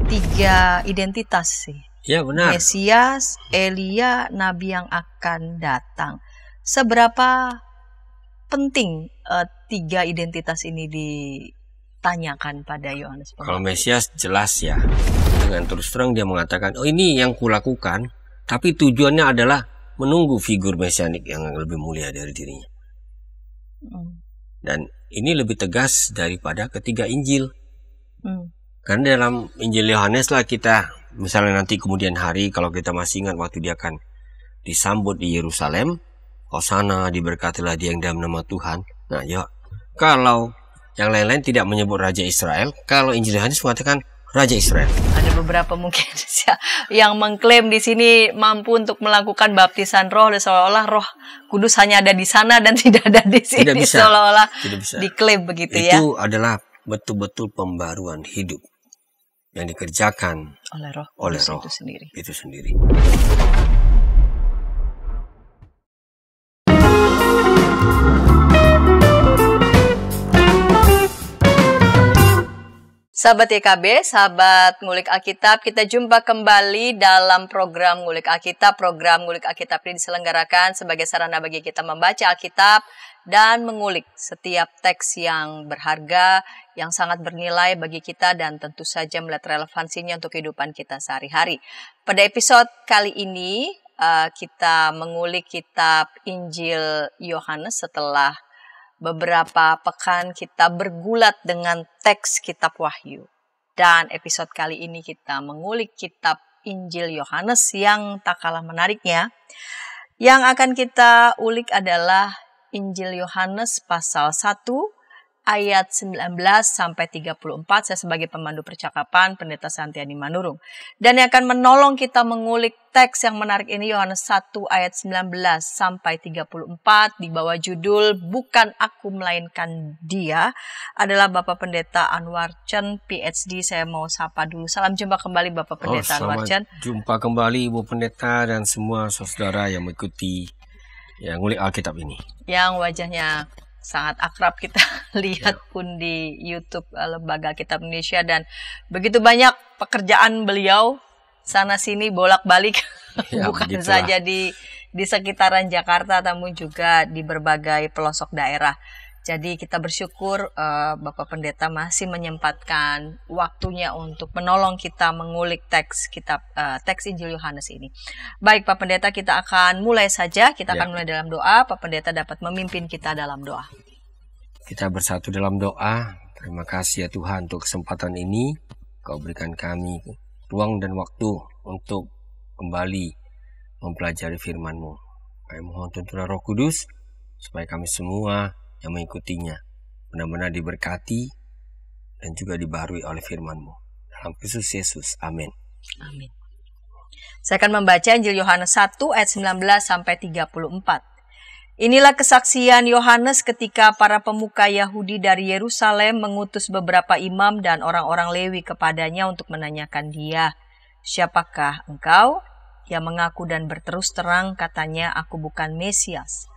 3 identitas sih. Ya benar. Mesias, Elia, Nabi yang akan datang. Seberapa penting 3 identitas ini ditanyakan pada Yohanes Pembaptis? Kalau Mesias jelas ya. Dengan terus terang dia mengatakan, oh ini yang kulakukan, tapi tujuannya adalah menunggu figur mesianik yang lebih mulia dari dirinya. Dan ini lebih tegas daripada ketiga Injil. Karena dalam Injil Yohanes lah kita, misalnya nanti kemudian hari, kalau kita masih ingat waktu dia akan disambut di Yerusalem, Hosana, diberkatilah dia yang dalam nama Tuhan. Nah ya, kalau yang lain-lain tidak menyebut Raja Israel, kalau Injil Yohanes mengatakan Raja Israel. Ada beberapa mungkin yang mengklaim di sini mampu untuk melakukan baptisan roh, seolah-olah Roh Kudus hanya ada di sana dan tidak ada di sini. Tidak bisa. Seolah-olah Tidak bisa. diklaim begitu Itu ya. Itu adalah betul-betul pembaruan hidup yang dikerjakan Oleh Roh Kudus itu sendiri. Sahabat YKB, sahabat Ngulik Alkitab, kita jumpa kembali dalam program Ngulik Alkitab. Program Ngulik Alkitab ini diselenggarakan sebagai sarana bagi kita membaca Alkitab dan mengulik setiap teks yang berharga, yang sangat bernilai bagi kita dan tentu saja melihat relevansinya untuk kehidupan kita sehari-hari. Pada episode kali ini, kita mengulik kitab Injil Yohanes setelah beberapa pekan kita bergulat dengan teks kitab Wahyu. Dan episode kali ini kita mengulik kitab Injil Yohanes yang tak kalah menariknya. Yang akan kita ulik adalah Injil Yohanes pasal 1 ayat 19 sampai 34. Saya sebagai pemandu percakapan Pendeta Santiani Manurung. Dan yang akan menolong kita mengulik teks yang menarik ini Yohanes 1 ayat 19 sampai 34 di bawah judul Bukan Aku Melainkan Dia adalah Bapak Pendeta Anwar Chen PhD. Saya mau sapa dulu. Salam jumpa kembali Bapak Pendeta Anwar Chen. Jumpa kembali Ibu Pendeta dan semua saudara yang mengikuti yang ngulik Alkitab ini. Yang wajahnya sangat akrab kita lihat pun di YouTube Lembaga Kitab Indonesia, dan begitu banyak pekerjaan beliau sana sini bolak-balik bukan begitulah saja di sekitaran Jakarta namun juga di berbagai pelosok daerah. Jadi kita bersyukur Bapak Pendeta masih menyempatkan waktunya untuk menolong kita mengulik teks Injil Yohanes ini. Baik Pak Pendeta, kita akan mulai saja. Kita akan mulai dalam doa. Pak Pendeta dapat memimpin kita dalam doa. Kita bersatu dalam doa. Terima kasih ya Tuhan untuk kesempatan ini. Kau berikan kami ruang dan waktu untuk kembali mempelajari firman-Mu. Kami mohon tuntunan Roh Kudus supaya kami semua yang mengikutinya benar-benar diberkati dan juga dibaharui oleh firman-Mu. Dalam Kristus Yesus. Amin. Amin. Saya akan membaca Injil Yohanes 1 ayat 19 sampai 34. Inilah kesaksian Yohanes ketika para pemuka Yahudi dari Yerusalem mengutus beberapa imam dan orang-orang Lewi kepadanya untuk menanyakan dia, "Siapakah engkau?" Ia mengaku dan berterus terang katanya, "Aku bukan Mesias."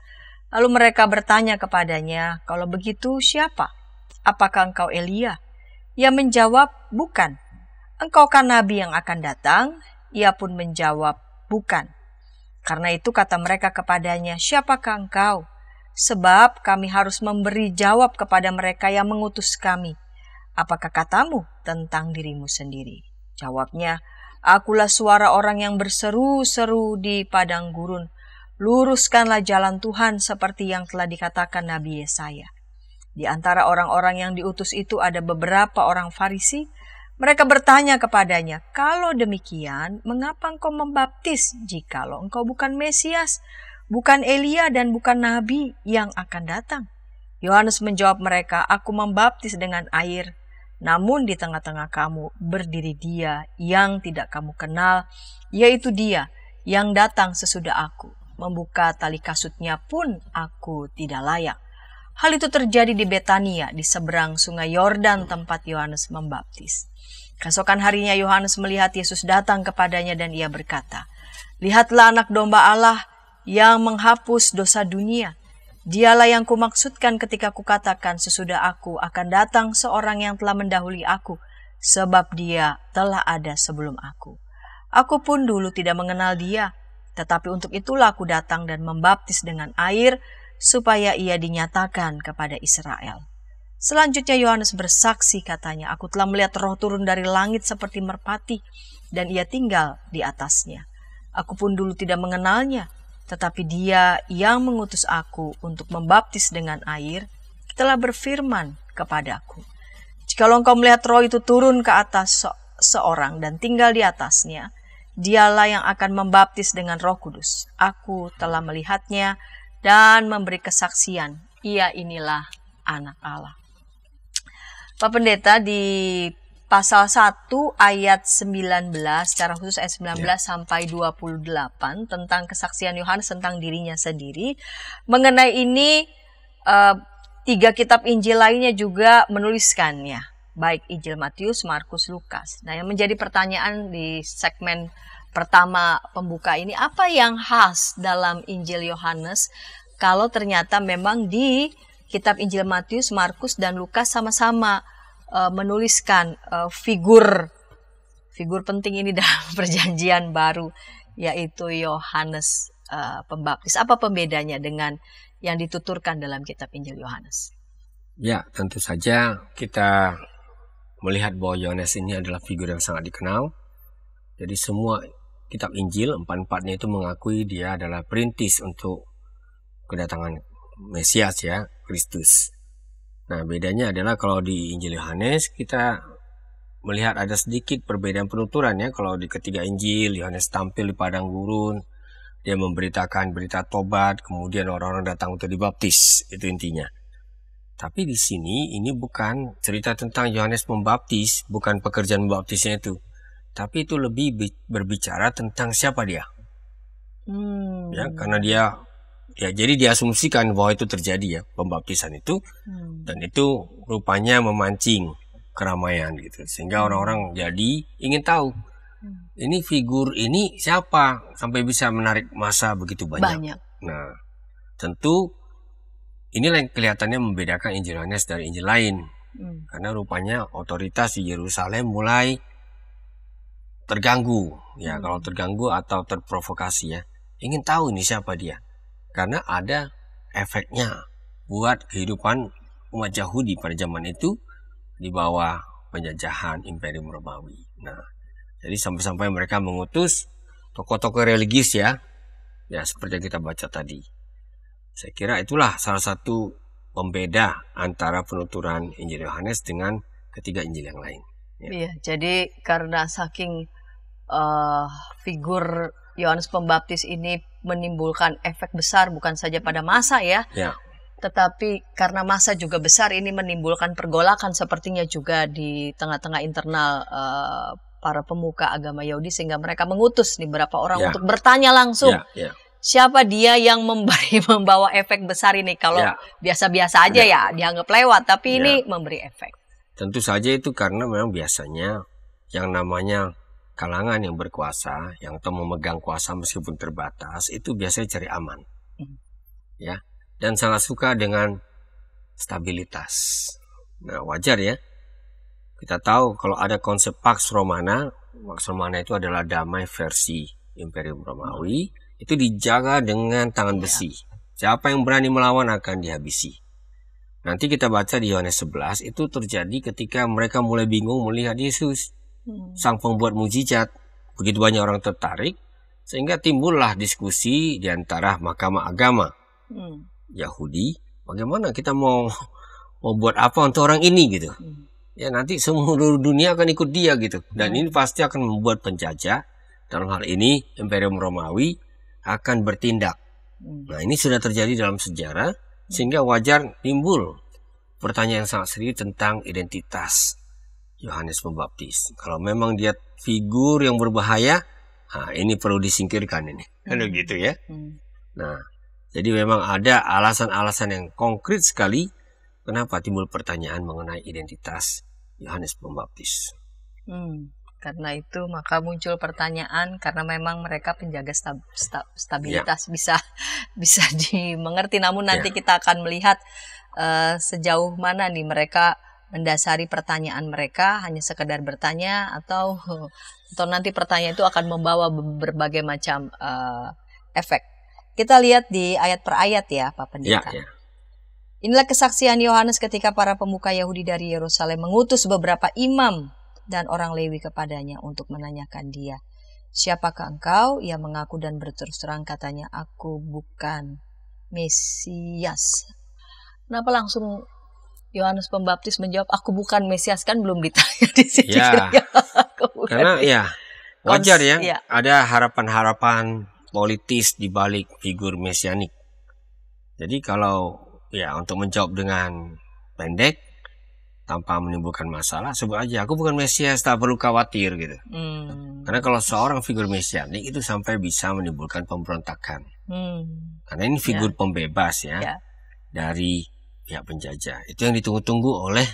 Lalu mereka bertanya kepadanya, "Kalau begitu siapa? Apakah engkau Elia?" Ia menjawab, "Bukan." "Engkaukah nabi yang akan datang?" Ia pun menjawab, "Bukan." Karena itu kata mereka kepadanya, "Siapakah engkau? Sebab kami harus memberi jawab kepada mereka yang mengutus kami. Apakah katamu tentang dirimu sendiri?" Jawabnya, "Akulah suara orang yang berseru-seru di padang gurun. Luruskanlah jalan Tuhan seperti yang telah dikatakan Nabi Yesaya." Di antara orang-orang yang diutus itu ada beberapa orang Farisi. Mereka bertanya kepadanya, "Kalau demikian, mengapa engkau membaptis jikalau engkau bukan Mesias, bukan Elia dan bukan Nabi yang akan datang?" Yohanes menjawab mereka, "Aku membaptis dengan air, namun di tengah-tengah kamu berdiri Dia yang tidak kamu kenal, yaitu Dia yang datang sesudah aku. Membuka tali kasutnya pun aku tidak layak." Hal itu terjadi di Betania, di seberang sungai Yordan tempat Yohanes membaptis. Keesokan harinya Yohanes melihat Yesus datang kepadanya dan ia berkata, "Lihatlah anak domba Allah yang menghapus dosa dunia. Dialah yang kumaksudkan ketika kukatakan sesudah aku akan datang seorang yang telah mendahului aku, sebab dia telah ada sebelum aku. Aku pun dulu tidak mengenal dia, tetapi untuk itulah aku datang dan membaptis dengan air, supaya ia dinyatakan kepada Israel. Selanjutnya Yohanes bersaksi, katanya, aku telah melihat roh turun dari langit seperti merpati, dan ia tinggal di atasnya. Aku pun dulu tidak mengenalnya, tetapi dia yang mengutus aku untuk membaptis dengan air, telah berfirman kepadaku, jikalau engkau melihat roh itu turun ke atas seorang dan tinggal di atasnya, dialah yang akan membaptis dengan Roh Kudus. Aku telah melihatnya dan memberi kesaksian, ia inilah anak Allah. Pak Pendeta, di pasal 1 ayat 19, secara khusus ayat 19 sampai 28, tentang kesaksian Yohanes tentang dirinya sendiri. Mengenai ini, 3 kitab Injil lainnya juga menuliskannya, baik Injil Matius, Markus, Lukas. Nah, yang menjadi pertanyaan di segmen pertama pembuka ini, apa yang khas dalam Injil Yohanes kalau ternyata memang di kitab Injil Matius, Markus, dan Lukas sama-sama menuliskan figur penting ini dalam perjanjian baru, yaitu Yohanes Pembaptis. Apa pembedanya dengan yang dituturkan dalam kitab Injil Yohanes? Ya, tentu saja kita melihat bahwa Yohanes ini adalah figur yang sangat dikenal. Jadi semua kitab Injil, 4-4-nya itu mengakui dia adalah perintis untuk kedatangan Mesias, ya, Kristus. Nah, bedanya adalah kalau di Injil Yohanes kita melihat ada sedikit perbedaan penuturan, ya. Kalau di ketiga Injil, Yohanes tampil di padang gurun, dia memberitakan berita tobat, kemudian orang-orang datang untuk dibaptis, itu intinya. Tapi di sini ini bukan cerita tentang Yohanes Pembaptis, bukan pekerjaan membaptisnya itu, tapi itu lebih berbicara tentang siapa dia. Ya, karena jadi diasumsikan bahwa itu terjadi, ya, pembaptisan itu, dan itu rupanya memancing keramaian gitu, sehingga orang-orang jadi ingin tahu ini figur ini siapa sampai bisa menarik massa begitu banyak. Nah, tentu inilah yang kelihatannya membedakan Injil Yohanes dari Injil lain, karena rupanya otoritas di Yerusalem mulai terganggu, ya. Kalau terganggu atau terprovokasi, ya, ingin tahu ini siapa dia. Karena ada efeknya buat kehidupan umat Yahudi pada zaman itu di bawah penjajahan Imperium Romawi. Nah, jadi sampai-sampai mereka mengutus tokoh-tokoh religius, ya, seperti yang kita baca tadi. Saya kira itulah salah satu pembeda antara penuturan Injil Yohanes dengan ketiga Injil yang lain. Ya. Iya, jadi karena saking figur Yohanes Pembaptis ini menimbulkan efek besar bukan saja pada massa, ya, tetapi karena massa juga besar, ini menimbulkan pergolakan sepertinya juga di tengah-tengah internal para pemuka agama Yahudi, sehingga mereka mengutus nih beberapa orang untuk bertanya langsung, siapa dia yang membawa efek besar ini. Kalau biasa-biasa aja ya dianggap lewat, tapi ini memberi efek. Tentu saja itu karena memang biasanya yang namanya kalangan yang berkuasa, yang atau memegang kuasa meskipun terbatas, itu biasanya cari aman, ya, dan sangat suka dengan stabilitas. Nah, wajar, ya. Kita tahu kalau ada konsep Pax Romana itu adalah damai versi Imperium Romawi, itu dijaga dengan tangan besi. Siapa yang berani melawan akan dihabisi. Nanti kita baca di Yohanes 11, itu terjadi ketika mereka mulai bingung melihat Yesus, sang pembuat mujizat. Begitu banyak orang tertarik, sehingga timbullah diskusi di antara mahkamah agama Yahudi, bagaimana kita mau buat apa untuk orang ini gitu. Ya, nanti seluruh dunia akan ikut dia gitu, dan ini pasti akan membuat penjajah, dalam hal ini Imperium Romawi, akan bertindak. Nah, ini sudah terjadi dalam sejarah, sehingga wajar timbul pertanyaan yang sangat serius tentang identitas Yohanes Pembaptis. Kalau memang dia figur yang berbahaya, ini perlu disingkirkan ini. Kan begitu, ya. Nah, jadi memang ada alasan-alasan yang konkret sekali kenapa timbul pertanyaan mengenai identitas Yohanes Pembaptis. Karena itu maka muncul pertanyaan, karena memang mereka penjaga stabilitas, bisa dimengerti. Namun nanti kita akan melihat sejauh mana nih mereka mendasari pertanyaan mereka hanya sekedar bertanya atau nanti pertanyaan itu akan membawa berbagai macam efek. Kita lihat di ayat per ayat ya Pak Pendeta. Ya. Inilah kesaksian Yohanes ketika para pemuka Yahudi dari Yerusalem mengutus beberapa imam dan orang Lewi kepadanya untuk menanyakan dia. Siapakah engkau? Ia mengaku dan berterus terang katanya, aku bukan Mesias. Kenapa langsung Yohanes Pembaptis menjawab, aku bukan Mesias, kan belum ditanya di sini. Ya, karena ya wajar ya, ada harapan-harapan politis di balik figur mesianik. Jadi kalau ya untuk menjawab dengan pendek, tanpa menimbulkan masalah, sebut aja, aku bukan Mesias, tak perlu khawatir gitu. Karena kalau seorang figur mesianik itu sampai bisa menimbulkan pemberontakan. Karena ini figur pembebas ya, dari pihak penjajah. Itu yang ditunggu-tunggu oleh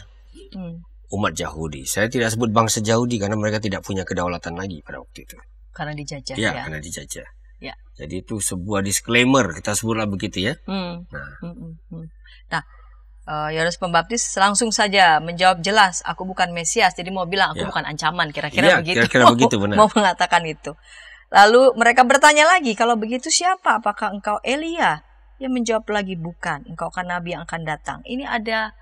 umat Yahudi. Saya tidak sebut bangsa Yahudi karena mereka tidak punya kedaulatan lagi pada waktu itu. Karena dijajah. Ya, karena dijajah. Ya. Jadi itu sebuah disclaimer, kita sebutlah begitu ya. Nah, Yohanes Pembaptis langsung saja menjawab jelas, aku bukan Mesias. Jadi mau bilang aku bukan ancaman, kira-kira begitu. Kira-kira begitu, benar. Mau mengatakan itu. Lalu mereka bertanya lagi, kalau begitu siapa? Apakah engkau Elia? Dia menjawab lagi, bukan. Engkau kan nabi yang akan datang. Ini ada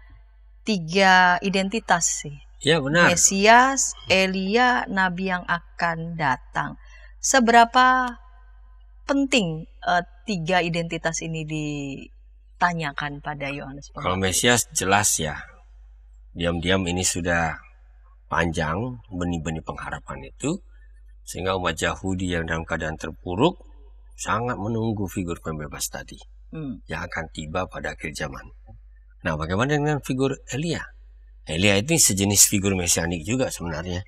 3 identitas sih. Ya, benar. Mesias, Elia, nabi yang akan datang. Seberapa penting 3 identitas ini ditanyakan pada Yohanes Pembaptis? Kalau Mesias jelas ya. Diam-diam ini sudah panjang benih-benih pengharapan itu. Sehingga umat Yahudi yang dalam keadaan terpuruk sangat menunggu figur pembebas tadi. Yang akan tiba pada akhir zaman. Nah, bagaimana dengan figur Elia? Elia itu sejenis figur mesianik juga sebenarnya.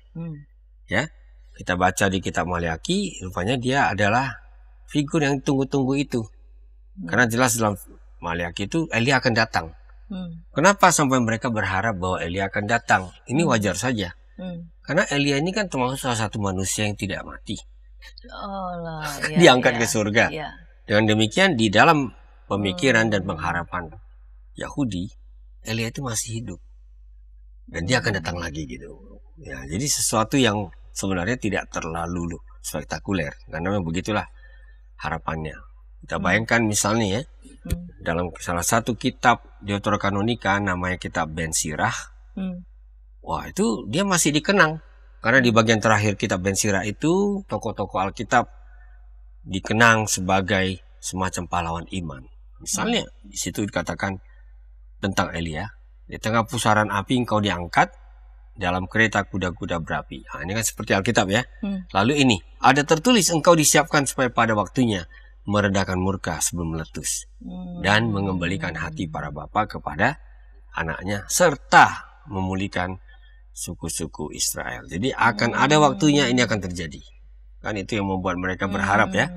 Ya, kita baca di kitab Maliaki, rupanya dia adalah figur yang tunggu-tunggu itu. Karena jelas dalam Maliaki itu Elia akan datang. Kenapa sampai mereka berharap bahwa Elia akan datang? Ini wajar saja. Karena Elia ini kan termasuk salah satu manusia yang tidak mati. Diangkat ke surga. Dengan demikian di dalam pemikiran dan pengharapan Yahudi, Elia itu masih hidup. Dan dia akan datang lagi gitu. Ya, jadi sesuatu yang sebenarnya tidak terlalu spektakuler. Karena memang begitulah harapannya. Kita bayangkan misalnya ya, dalam salah satu kitab Deuterokanonika namanya kitab Ben Sirah. Wah, itu dia masih dikenang. Karena di bagian terakhir kitab Ben Sirah itu tokoh-tokoh Alkitab dikenang sebagai semacam pahlawan iman. Misalnya di situ dikatakan tentang Elia, di tengah pusaran api engkau diangkat dalam kereta kuda-kuda berapi. Nah, ini kan seperti Alkitab ya. Lalu ini ada tertulis engkau disiapkan supaya pada waktunya meredakan murka sebelum meletus dan mengembalikan hati para bapa kepada anaknya serta memulihkan suku-suku Israel. Jadi akan ada waktunya ini akan terjadi. Kan itu yang membuat mereka berharap ya.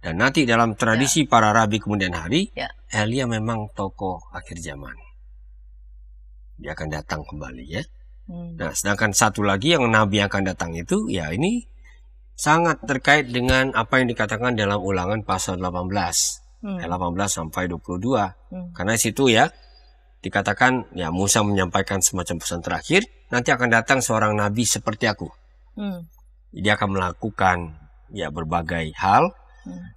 Dan nanti dalam tradisi para rabi kemudian hari, Elia memang tokoh akhir zaman. Dia akan datang kembali ya. Nah, sedangkan satu lagi yang nabi yang akan datang itu, ya ini sangat terkait dengan apa yang dikatakan dalam Ulangan pasal 18. Ayat 18 sampai 22. Karena situ ya, dikatakan ya Musa menyampaikan semacam pesan terakhir, nanti akan datang seorang nabi seperti aku. Dia akan melakukan ya berbagai hal.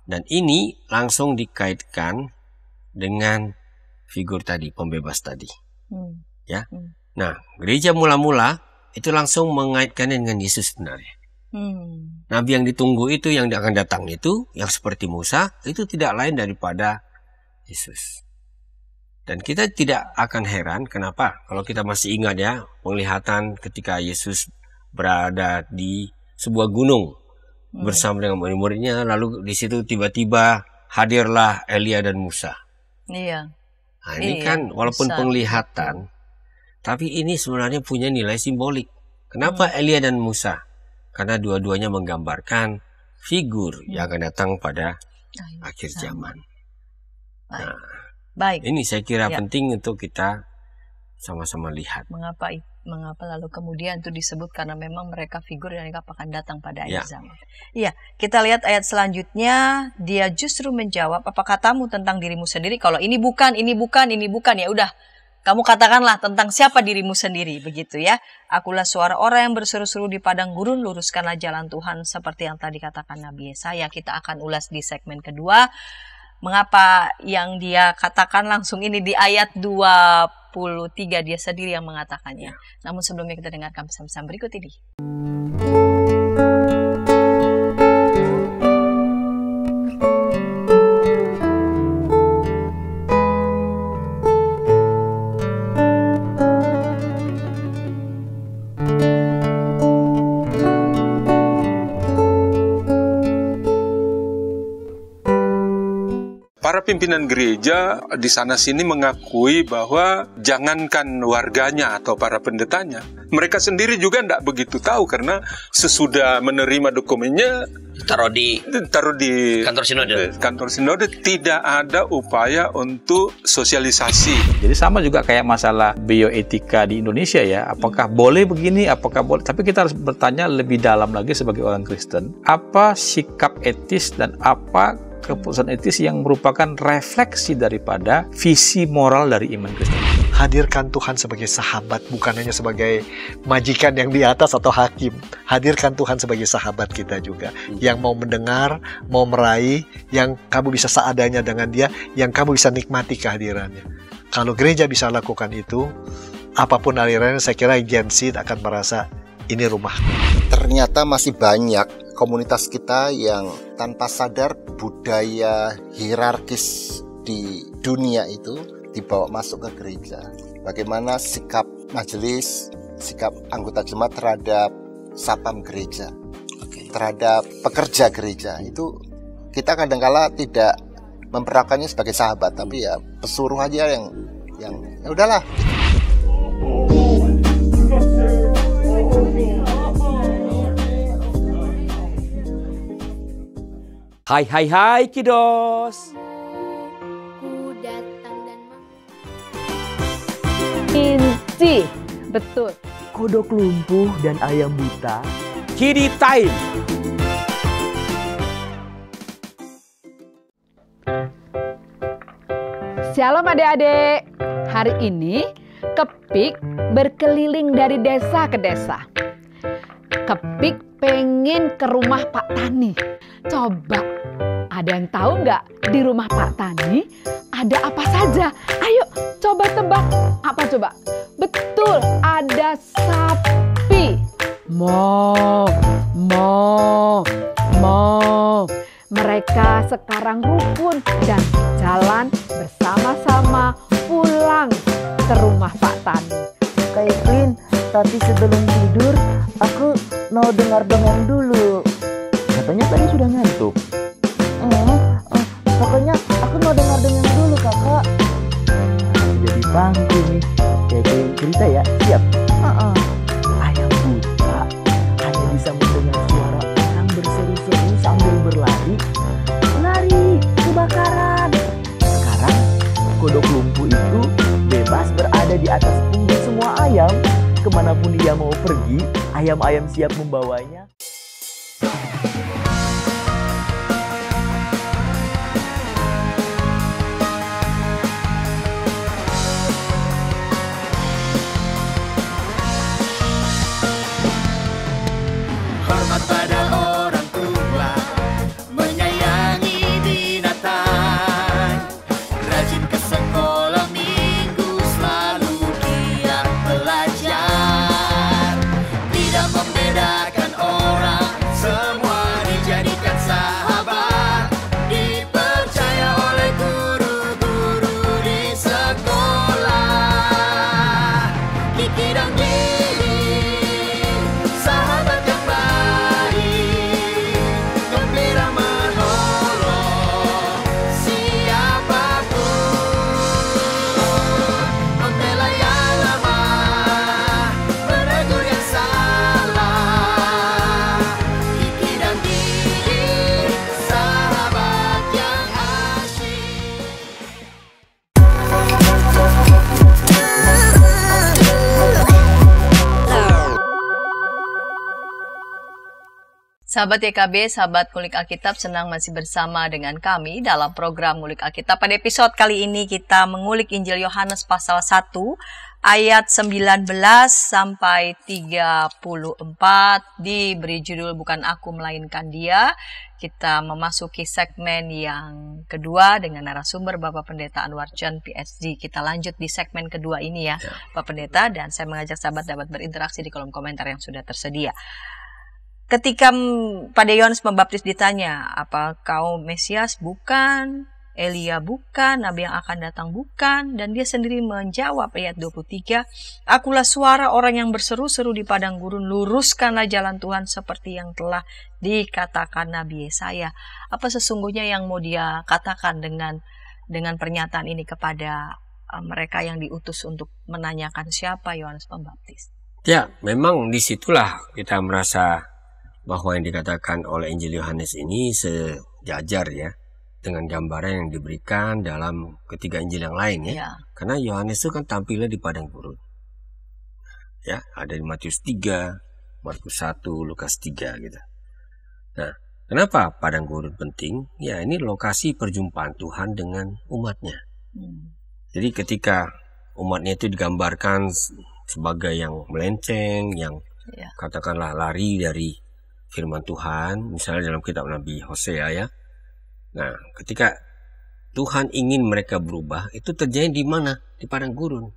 Dan ini langsung dikaitkan dengan figur tadi, pembebas tadi. Ya. Nah, gereja mula-mula itu langsung mengaitkannya dengan Yesus sebenarnya. Nabi yang ditunggu itu, yang akan datang itu, yang seperti Musa, itu tidak lain daripada Yesus. Dan kita tidak akan heran kenapa kalau kita masih ingat ya penglihatan ketika Yesus berada di sebuah gunung bersama dengan murid-muridnya, lalu di situ tiba-tiba hadirlah Elia dan Musa. Nah, ini kan walaupun penglihatan, tapi ini sebenarnya punya nilai simbolik. Kenapa Elia dan Musa? Karena dua-duanya menggambarkan figur yang akan datang pada akhir zaman. Nah, ini saya kira penting untuk kita sama-sama lihat. Mengapa lalu kemudian itu disebut karena memang mereka figur yang akan datang pada akhir zaman. Iya, kita lihat ayat selanjutnya, dia justru menjawab, apa katamu tentang dirimu sendiri? Kalau ini bukan, ya udah Kamu katakanlah tentang siapa dirimu sendiri, begitu ya. Akulah suara orang yang berseru-seru di padang gurun, luruskanlah jalan Tuhan, seperti yang tadi katakan Nabi Yesaya. Kita akan ulas di segmen kedua. Mengapa yang dia katakan langsung ini di ayat 23, dia sendiri yang mengatakannya. Namun sebelumnya kita dengarkan pesan-pesan berikut ini. Para pimpinan gereja di sana-sini mengakui bahwa jangankan warganya atau para pendetanya, mereka sendiri juga tidak begitu tahu karena sesudah menerima dokumennya taruh di kantor sinode tidak ada upaya untuk sosialisasi. Jadi sama juga kayak masalah bioetika di Indonesia ya, apakah boleh begini, apakah boleh, tapi kita harus bertanya lebih dalam lagi sebagai orang Kristen, apa sikap etis dan apa keputusan etis yang merupakan refleksi daripada visi moral dari iman Kristen. Hadirkan Tuhan sebagai sahabat, bukan hanya sebagai majikan yang di atas atau hakim. Hadirkan Tuhan sebagai sahabat kita juga, yang mau mendengar, mau meraih, yang kamu bisa seadanya dengan dia, yang kamu bisa nikmati kehadirannya. Kalau gereja bisa lakukan itu, apapun alirannya, saya kira Gen Z akan merasa ini rumah. Ternyata masih banyak komunitas kita yang tanpa sadar budaya hierarkis di dunia itu dibawa masuk ke gereja. Bagaimana sikap majelis, sikap anggota jemaat terhadap sapam gereja, terhadap pekerja gereja, itu kita kadang-kala tidak memperlakukannya sebagai sahabat, tapi ya pesuruh aja yang ya udahlah. Hai kiddos. Ku datang dan Inci, betul. Kodok lumpuh dan ayam buta. Kiddy time. Shalom adik-adik. Hari ini Kepik berkeliling dari desa ke desa. Kepik pengen ke rumah Pak Tani. Coba, ada yang tahu nggak di rumah Pak Tani ada apa saja? Ayo coba tebak. Apa coba? Betul, ada sapi. Mo. Mereka sekarang rukun dan jalan bersama-sama pulang ke rumah Pak Tani. Kak Evelyn, tapi sebelum tidur aku mau dengar dongeng dulu. Katanya tadi sudah ngantuk. Pokoknya aku mau dengar dongeng dulu kakak. Jadi pangku nih. Kayak cerita ya, siap? Ayam buta hanya bisa mendengar suara orang berseru-seru sambil berlari. Lari, kebakaran. Sekarang kodok lumpuh itu bebas berada di atas punggung semua ayam. Kemanapun dia mau pergi, ayam-ayam siap membawanya. Hormat pada orang tua, menyayangi binatang, rajin ke sekolah minggu, selalu giat belajar, tidak membedakan orang, semua dijadikan sahabat, dipercaya oleh guru-guru di sekolah. Kiki dan Gigi, sahabat yang baik. Sahabat YKB, sahabat Ngulik Alkitab, senang masih bersama dengan kami dalam program Ngulik Alkitab. Pada episode kali ini kita mengulik Injil Yohanes pasal 1 ayat 19 sampai 34, diberi judul Bukan Aku Melainkan Dia. Kita memasuki segmen yang kedua dengan narasumber Bapak Pendeta Anwar John PhD. Kita lanjut di segmen kedua ini ya Bapak Pendeta, dan saya mengajak sahabat dapat berinteraksi di kolom komentar yang sudah tersedia. Ketika pada Yohanes Pembaptis ditanya, apa kau Mesias? Bukan. Elia bukan. Nabi yang akan datang bukan. Dan dia sendiri menjawab ayat 23, Akulah suara orang yang berseru-seru di padang gurun, luruskanlah jalan Tuhan seperti yang telah dikatakan Nabi Yesaya. Apa sesungguhnya yang mau dia katakan dengan pernyataan ini kepada mereka yang diutus untuk menanyakan siapa Yohanes Pembaptis? Ya, memang disitulah kita merasa bahwa yang dikatakan oleh Injil Yohanes ini sejajar ya dengan gambaran yang diberikan dalam ketiga Injil yang lain ya. Karena Yohanes itu kan tampilnya di padang gurun. Ya, ada di Matius 3, Markus 1, Lukas 3 gitu. Nah, kenapa padang gurun penting? Ya, ini lokasi perjumpaan Tuhan dengan umatnya. Jadi ketika umatnya itu digambarkan sebagai yang melenceng, yang katakanlah lari dari firman Tuhan, misalnya dalam kitab Nabi Hosea ya. Nah, ketika Tuhan ingin mereka berubah, itu terjadi di mana? Di padang gurun.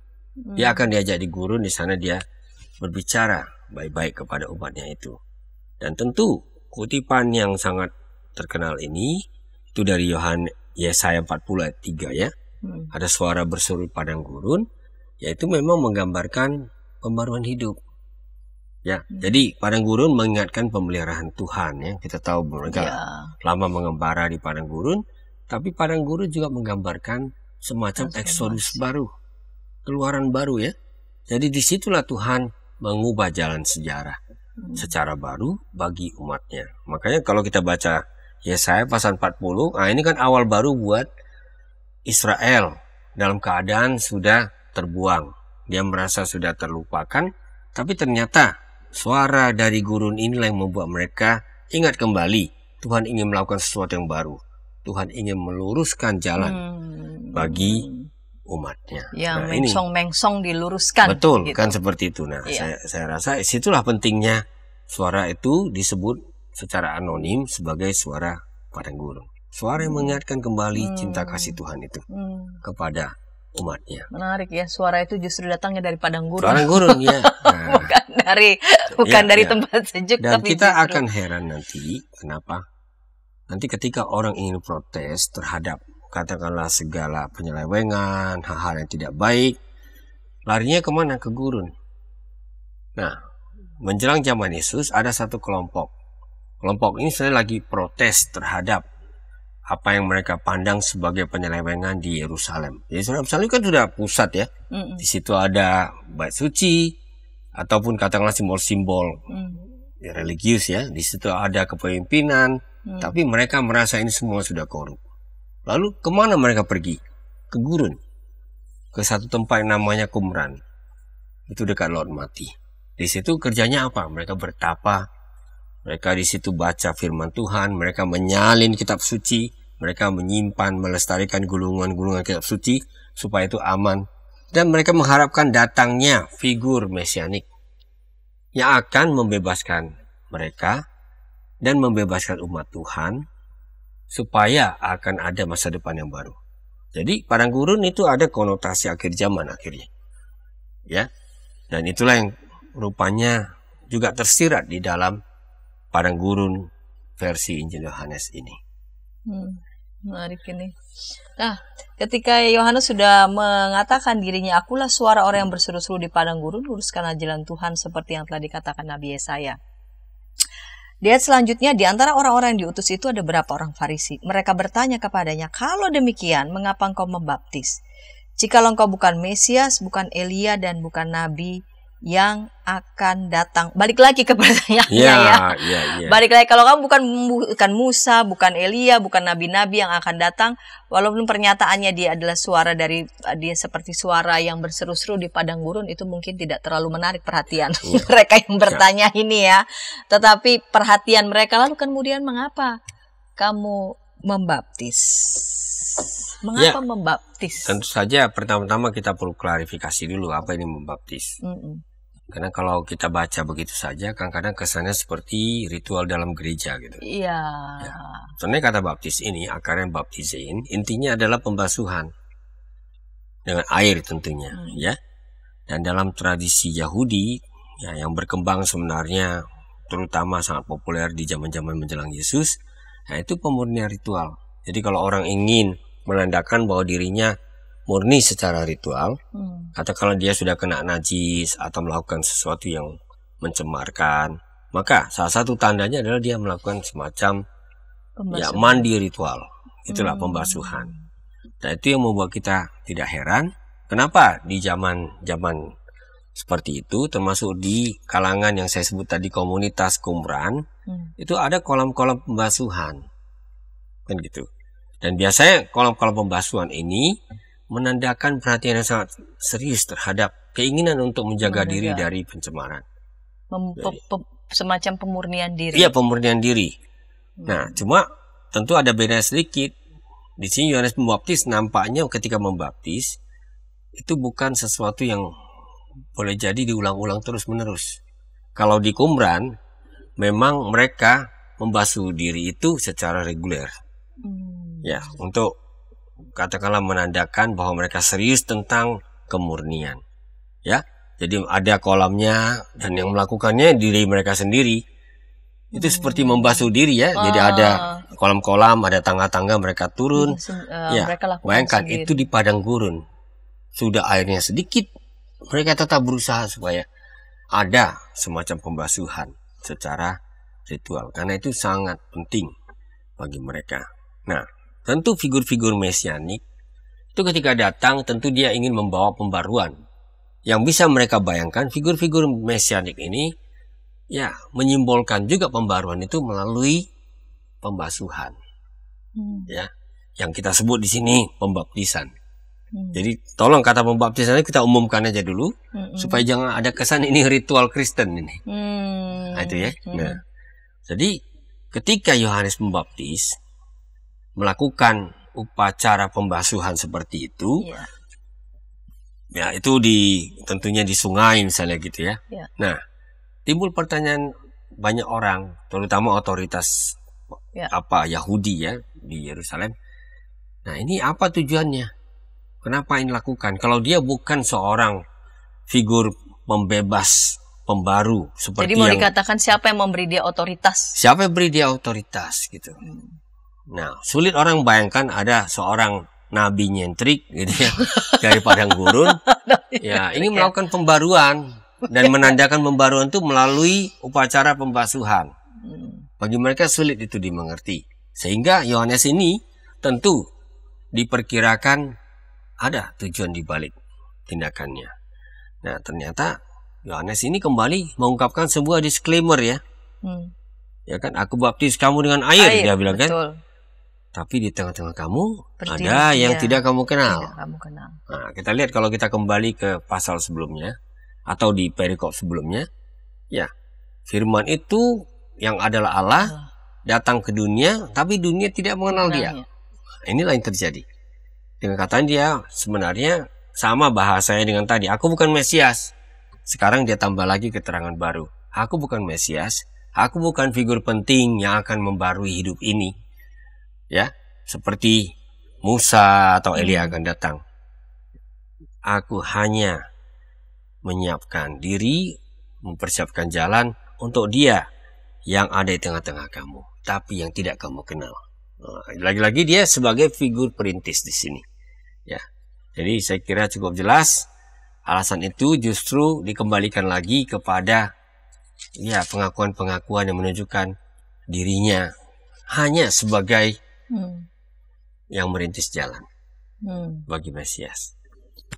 Dia akan diajak di gurun, di sana dia berbicara baik-baik kepada umatnya itu. Dan tentu kutipan yang sangat terkenal ini itu dari Yesaya 40 ayat 3 ya. Ada suara berseru di padang gurun, yaitu memang menggambarkan pembaruan hidup. Ya, jadi padang gurun mengingatkan pemeliharaan Tuhan ya. Kita tahu mereka lama mengembara di padang gurun, tapi padang gurun juga menggambarkan semacam eksodus baru, keluaran baru ya. Jadi disitulah Tuhan mengubah jalan sejarah secara baru bagi umatnya. Makanya kalau kita baca Yesaya pasal 40, nah ini kan awal baru buat Israel dalam keadaan sudah terbuang. Dia merasa sudah terlupakan, tapi ternyata suara dari gurun inilah yang membuat mereka ingat kembali. Tuhan ingin melakukan sesuatu yang baru. Tuhan ingin meluruskan jalan bagi umatnya. Yang mengsong-mengsong diluruskan. Betul, gitu. Kan seperti itu. Nah, saya rasa situlah pentingnya suara itu disebut secara anonim sebagai suara padang gurun. Suara yang mengingatkan kembali cinta kasih Tuhan itu kepada umatnya. Menarik ya, suara itu justru datangnya dari padang gurun. Padang gurun ya. Nah, bukan dari tempat sejuk. Dan tapi kita justru akan heran nanti kenapa nanti ketika orang ingin protes terhadap katakanlah segala penyelewengan, hal-hal yang tidak baik, larinya kemana? Ke gurun. Nah, menjelang zaman Yesus ada satu kelompok. Kelompok ini sebenarnya lagi protes terhadap apa yang mereka pandang sebagai penyelewengan di Yerusalem. Yerusalem kan sudah pusat ya. Di situ ada bait suci ataupun katakanlah simbol-simbol religius ya. Di situ ada kepemimpinan, tapi mereka merasa ini semua sudah korup. Lalu kemana mereka pergi? Ke gurun, ke satu tempat yang namanya Qumran. Itu dekat Laut Mati. Di situ kerjanya apa? Mereka bertapa. Mereka di situ baca firman Tuhan, mereka menyalin kitab suci, mereka menyimpan, melestarikan gulungan-gulungan kitab suci supaya itu aman. Dan mereka mengharapkan datangnya figur mesianik yang akan membebaskan mereka dan membebaskan umat Tuhan supaya akan ada masa depan yang baru. Jadi padang gurun itu ada konotasi akhir zaman akhirnya. Ya. Dan itulah yang rupanya juga tersirat di dalam padang gurun versi Injil Yohanes ini. Menarik ini. Nah, ketika Yohanes sudah mengatakan dirinya, akulah suara orang yang berseru-seru di padang gurun, luruskanlah jalan Tuhan seperti yang telah dikatakan Nabi Yesaya. Di ayat selanjutnya, di antara orang-orang yang diutus itu ada beberapa orang Farisi. Mereka bertanya kepadanya, kalau demikian, mengapa engkau membaptis? Jikalau engkau bukan Mesias, bukan Elia, dan bukan Nabi, yang akan datang. Balik lagi ke pertanyaannya ya. Balik lagi, kalau kamu bukan Musa, bukan Elia, bukan nabi-nabi yang akan datang, walaupun pernyataannya dia adalah suara dari dia seperti suara yang berseru-seru di padang gurun, itu mungkin tidak terlalu menarik perhatian mereka yang bertanya ini ya. Tetapi perhatian mereka, lalu kemudian mengapa kamu membaptis? Mengapa membaptis? Tentu saja pertama-tama kita perlu klarifikasi dulu apa ini membaptis. Karena kalau kita baca begitu saja, kadang-kadang kesannya seperti ritual dalam gereja gitu. Iya. Ya. Sebenarnya kata baptis ini, akarnya baptizein, intinya adalah pembasuhan dengan air tentunya, ya. Dan dalam tradisi Yahudi, ya, yang berkembang sebenarnya, terutama sangat populer di zaman-zaman menjelang Yesus, nah itu pemurnian ritual. Jadi kalau orang ingin menandakan bahwa dirinya murni secara ritual, katakanlah dia sudah kena najis atau melakukan sesuatu yang mencemarkan, maka salah satu tandanya adalah dia melakukan semacam mandi ritual. Itulah pembasuhan. Nah itu yang membuat kita tidak heran kenapa di zaman seperti itu, termasuk di kalangan yang saya sebut tadi komunitas Qumran, itu ada kolam-kolam pembasuhan, kan gitu. Dan biasanya kolam-kolam pembasuhan ini menandakan perhatian yang sangat serius terhadap keinginan untuk menjaga diri dari pencemaran. Semacam pemurnian diri. Iya, pemurnian diri. Nah, cuma tentu ada beda sedikit. Di sini Yohanes Pembaptis nampaknya ketika membaptis itu bukan sesuatu yang boleh jadi diulang-ulang terus-menerus. Kalau di Qumran memang mereka membasuh diri itu secara reguler. Ya, untuk katakanlah menandakan bahwa mereka serius tentang kemurnian. Ya, jadi ada kolamnya dan yang melakukannya diri mereka sendiri. Itu seperti membasuh diri ya. Jadi ada kolam-kolam, ada tangga-tangga mereka turun. Ya, bayangkan sendiri. Itu di padang gurun. Sudah airnya sedikit, mereka tetap berusaha supaya ada semacam pembasuhan secara ritual. Karena itu sangat penting bagi mereka. Nah, tentu figur-figur mesianik itu ketika datang tentu dia ingin membawa pembaruan. Yang bisa mereka bayangkan figur-figur mesianik ini ya menyimbolkan juga pembaruan itu melalui pembasuhan. Ya, yang kita sebut di sini pembaptisan. Jadi tolong kata pembaptisan ini kita umumkan aja dulu supaya jangan ada kesan ini ritual Kristen ini. Nah, itu ya. Nah, jadi ketika Yohanes Pembaptis melakukan upacara pembasuhan seperti itu, ya itu tentunya di sungai misalnya gitu ya. Nah, timbul pertanyaan banyak orang, terutama otoritas Yahudi ya di Yerusalem. Nah, ini apa tujuannya? Kenapa ini lakukan? Kalau dia bukan seorang figur pembebas, pembaru seperti jadi mau dikatakan siapa yang memberi dia otoritas? Siapa yang beri dia otoritas gitu. Nah, sulit orang bayangkan ada seorang nabi nyentrik gitu ya dari padang gurun ya ini melakukan pembaruan dan menandakan pembaruan itu melalui upacara pembasuhan. Bagi mereka sulit itu dimengerti. Sehingga Yohanes ini tentu diperkirakan ada tujuan di balik tindakannya. Nah, ternyata Yohanes ini kembali mengungkapkan sebuah disclaimer ya. Ya kan, aku baptis kamu dengan air dia bilang kan. Tapi di tengah-tengah kamu ada yang tidak kamu kenal. Nah, kita lihat kalau kita kembali ke pasal sebelumnya atau di perikop sebelumnya, ya firman itu yang adalah Allah datang ke dunia, tapi dunia tidak mengenal dia. Nah, inilah yang terjadi. Dengan katanya dia sebenarnya sama bahasanya dengan tadi. Aku bukan Mesias. Sekarang dia tambah lagi keterangan baru. Aku bukan Mesias. Aku bukan figur penting yang akan membarui hidup ini. Ya, seperti Musa atau Elia akan datang. Aku hanya menyiapkan diri, mempersiapkan jalan untuk dia yang ada di tengah-tengah kamu, tapi yang tidak kamu kenal. Lagi-lagi dia sebagai figur perintis di sini. Ya, jadi saya kira cukup jelas. Alasan itu justru dikembalikan lagi kepada ya pengakuan-pengakuan yang menunjukkan dirinya hanya sebagai yang merintis jalan bagi Mesias.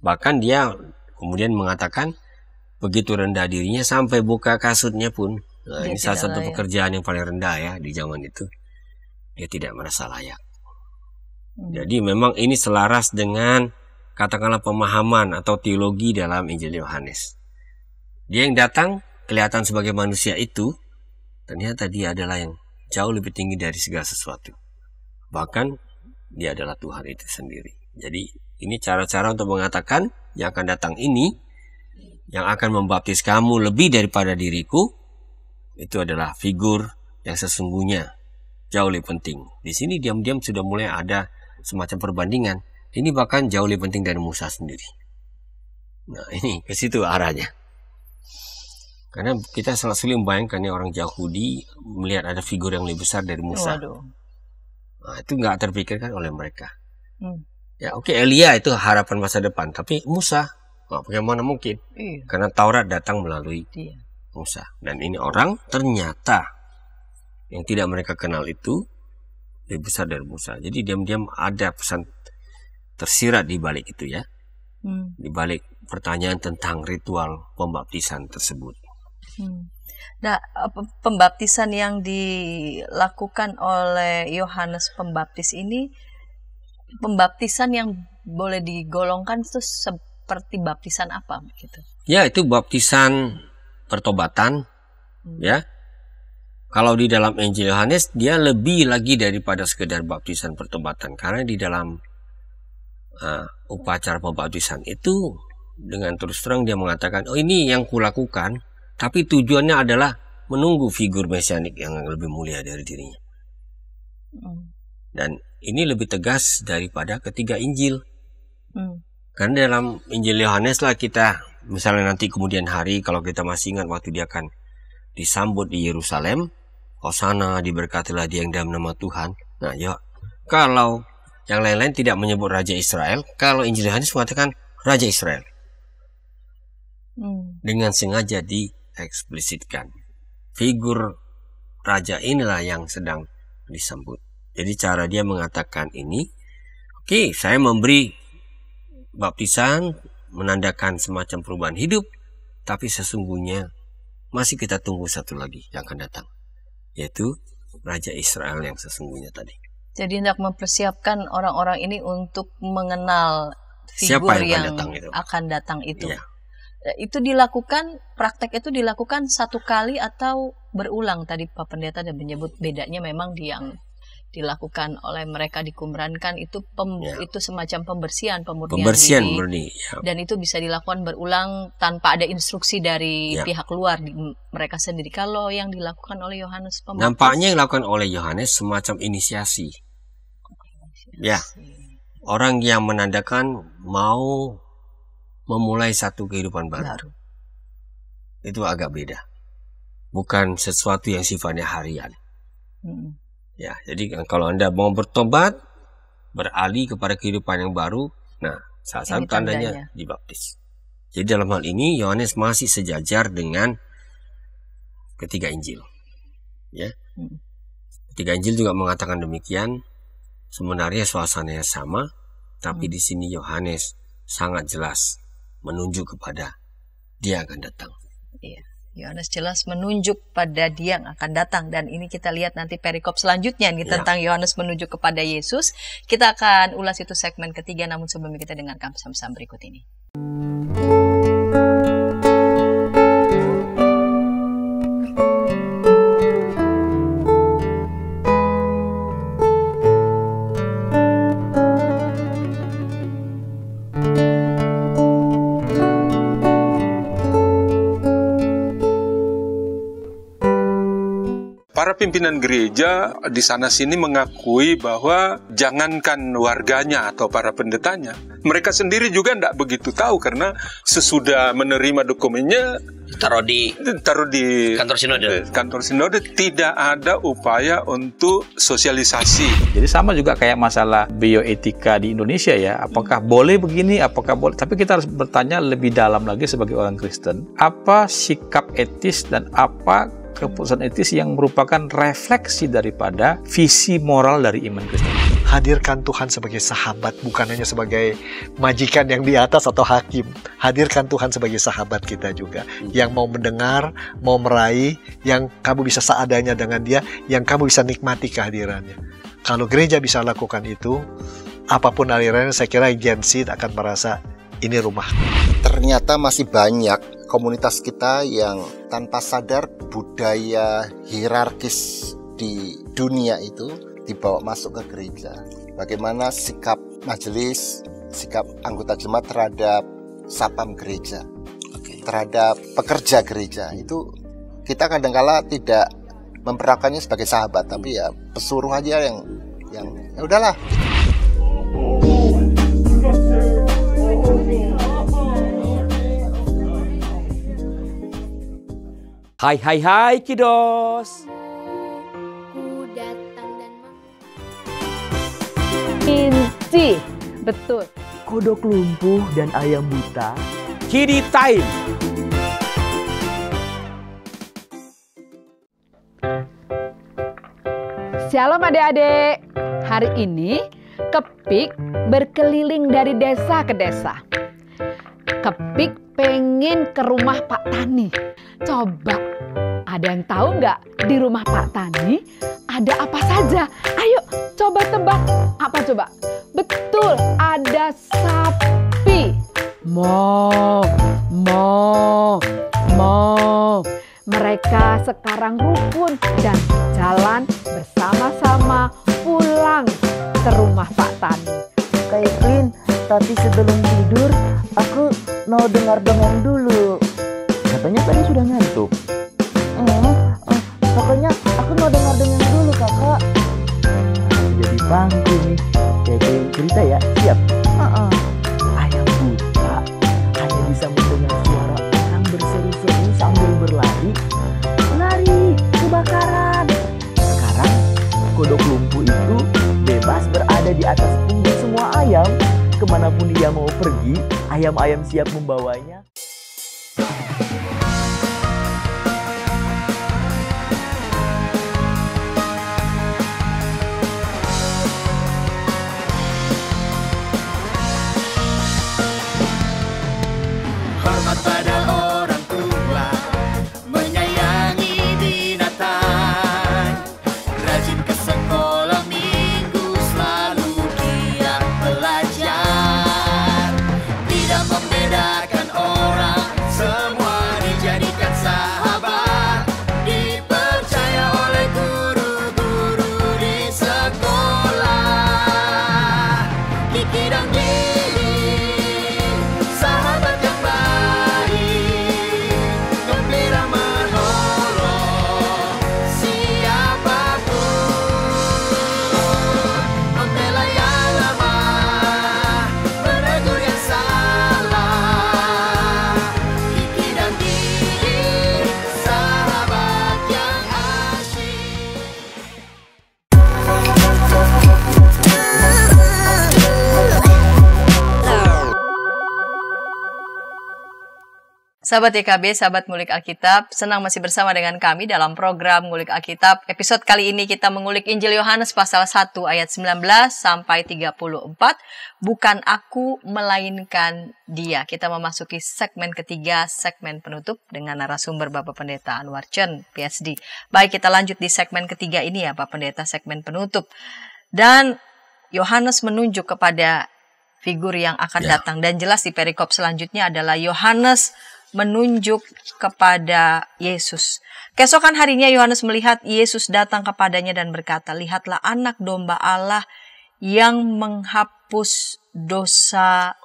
Bahkan dia kemudian mengatakan begitu rendah dirinya sampai buka kasutnya pun. Nah, Dia ini salah tidak satu layak. pekerjaan yang paling rendah ya di zaman itu. Dia tidak merasa layak. Jadi memang ini selaras dengan katakanlah pemahaman atau teologi dalam Injil Yohanes. Dia yang datang kelihatan sebagai manusia itu, ternyata dia adalah yang jauh lebih tinggi dari segala sesuatu. Bahkan dia adalah Tuhan itu sendiri. Jadi ini cara-cara untuk mengatakan yang akan datang ini, yang akan membaptis kamu lebih daripada diriku, itu adalah figur yang sesungguhnya jauh lebih penting. Di sini diam-diam sudah mulai ada semacam perbandingan. Ini bahkan jauh lebih penting dari Musa sendiri. Nah ini ke situ arahnya. Karena kita sangat sulit membayangkan ya orang Yahudi melihat ada figur yang lebih besar dari Musa. Waduh. Nah, itu nggak terpikirkan oleh mereka. Ya oke, Elia itu harapan masa depan, tapi Musa, bagaimana mungkin? Iya. Karena Taurat datang melalui Dia. Musa. Dan ini orang ternyata yang tidak mereka kenal itu lebih besar dari Musa. Jadi diam-diam ada pesan tersirat di balik itu ya. Di balik pertanyaan tentang ritual pembaptisan tersebut. Nah, pembaptisan yang dilakukan oleh Yohanes Pembaptis ini, pembaptisan yang boleh digolongkan itu seperti baptisan apa gitu? Ya, itu baptisan pertobatan, ya. Kalau di dalam Injil Yohanes dia lebih lagi daripada sekedar baptisan pertobatan, karena di dalam upacara pembaptisan itu dengan terus terang dia mengatakan, oh ini yang kulakukan, tapi tujuannya adalah menunggu figur mesianik yang lebih mulia dari dirinya. Dan ini lebih tegas daripada ketiga Injil. Karena dalam Injil Yohanes lah kita, misalnya nanti kemudian hari, kalau kita masih ingat waktu dia akan disambut di Yerusalem, Hosana, diberkatilah dia yang dalam nama Tuhan. Nah ya, kalau yang lain-lain tidak menyebut Raja Israel, kalau Injil Yohanes mengatakan Raja Israel. Dengan sengaja dieksplisitkan. Figur raja inilah yang sedang disambut. Jadi cara dia mengatakan ini, oke, saya memberi baptisan menandakan semacam perubahan hidup, tapi sesungguhnya masih kita tunggu satu lagi yang akan datang, yaitu Raja Israel yang sesungguhnya tadi. Jadi hendak mempersiapkan orang-orang ini untuk mengenal Siapa figur yang yang akan datang akan datang itu. itu? Ya. Itu dilakukan, praktek itu dilakukan satu kali atau berulang? Tadi Pak Pendeta ada menyebut bedanya memang yang dilakukan oleh mereka di Qumran kan itu itu semacam pembersihan, pemurnian diri, murni, ya. Dan itu bisa dilakukan berulang tanpa ada instruksi dari pihak luar mereka sendiri. Kalau yang dilakukan oleh Yohanes Pembaptis, nampaknya yang dilakukan oleh Yohanes semacam inisiasi. Ya, orang yang menandakan mau memulai satu kehidupan baru. Itu agak beda. Bukan sesuatu yang sifatnya harian. Ya, jadi kalau Anda mau bertobat, beralih kepada kehidupan yang baru, nah, salah satu tandanya dibaptis. Jadi dalam hal ini Yohanes masih sejajar dengan ketiga Injil. Ya. Ketiga Injil juga mengatakan demikian. Sebenarnya suasananya sama, tapi di sini Yohanes sangat jelas menunjuk kepada dia akan datang. Iya, Yohanes jelas menunjuk pada dia yang akan datang, dan ini kita lihat nanti perikop selanjutnya nih tentang Yohanes menunjuk kepada Yesus. Kita akan ulas itu segmen ketiga, namun sebelumnya kita dengarkan pesan-pesan berikut ini. Para pimpinan gereja di sana-sini mengakui bahwa jangankan warganya atau para pendetanya, mereka sendiri juga tidak begitu tahu karena sesudah menerima dokumennya taruh di kantor sinode tidak ada upaya untuk sosialisasi. Jadi sama juga kayak masalah bioetika di Indonesia ya, apakah boleh begini, apakah boleh, tapi kita harus bertanya lebih dalam lagi sebagai orang Kristen, apa sikap etis dan apa keputusan etis yang merupakan refleksi daripada visi moral dari iman Kristen. Hadirkan Tuhan sebagai sahabat, bukan hanya sebagai majikan yang di atas atau hakim. Hadirkan Tuhan sebagai sahabat kita juga, yang mau mendengar, mau meraih, yang kamu bisa seadanya dengan dia, yang kamu bisa nikmati kehadirannya. Kalau gereja bisa lakukan itu, apapun alirannya, saya kira Gen Z akan merasa ini rumah. Ternyata masih banyak komunitas kita yang tanpa sadar budaya hierarkis di dunia itu dibawa masuk ke gereja. Bagaimana sikap majelis, sikap anggota jemaat terhadap satpam gereja, terhadap pekerja gereja, itu kita kadang-kala tidak memperlakukannya sebagai sahabat, tapi ya pesuruh aja yang ya udahlah. Hai kiddos. Ku datang dan Inci, betul. Kodok lumpuh dan ayam buta. Kiddy time. Shalom adik-adik. Hari ini Kepik berkeliling dari desa ke desa. Kepik pengen ke rumah Pak Tani. Coba, ada yang tahu nggak di rumah Pak Tani ada apa saja? Ayo coba tebak. Apa coba? Betul, ada sapi. Mo. Mereka sekarang rukun dan jalan bersama-sama pulang ke rumah Pak Tani. Kak Evelyn, tapi sebelum tidur aku mau dengar dongeng dulu. Katanya tadi sudah ngantuk. Pokoknya aku mau dengar dongeng dulu, kakak. Jadi bangku nih. Kayak cerita ya, siap? Ayam buta hanya bisa mendengar suara orang berseru-seru sambil berlari. Lari, kebakaran. Sekarang kodok lumpuh itu bebas berada di atas punggung semua ayam. Kemanapun dia mau pergi, ayam-ayam siap membawanya. Hormat pada orang tua, menyayangi binatang, rajin ke sekolah minggu, selalu giat belajar, tidak membedakan orang, semua dijadikan sahabat, dipercaya oleh guru-guru di sekolah. Kiki dan Gigi, sahabat yang baik, gembira menolong siapapun, membela yang lemah, menegur yang salah. Kiki dan Gigi, sahabat yang asyik. Sahabat YKB, sahabat Ngulik Alkitab, senang masih bersama dengan kami dalam program Ngulik Alkitab. Episode kali ini kita mengulik Injil Yohanes pasal 1 ayat 19 sampai 34. Bukan aku, melainkan dia. Kita memasuki segmen ketiga, segmen penutup dengan narasumber Bapak Pendeta Anwar Chen, PhD. Baik, kita lanjut di segmen ketiga ini ya Pak Pendeta, segmen penutup. Dan Yohanes menunjuk kepada figur yang akan datang. Dan jelas di perikop selanjutnya adalah Yohanes menunjuk kepada Yesus. Keesokan harinya Yohanes melihat Yesus datang kepadanya dan berkata, "Lihatlah anak domba Allah yang menghapus dosa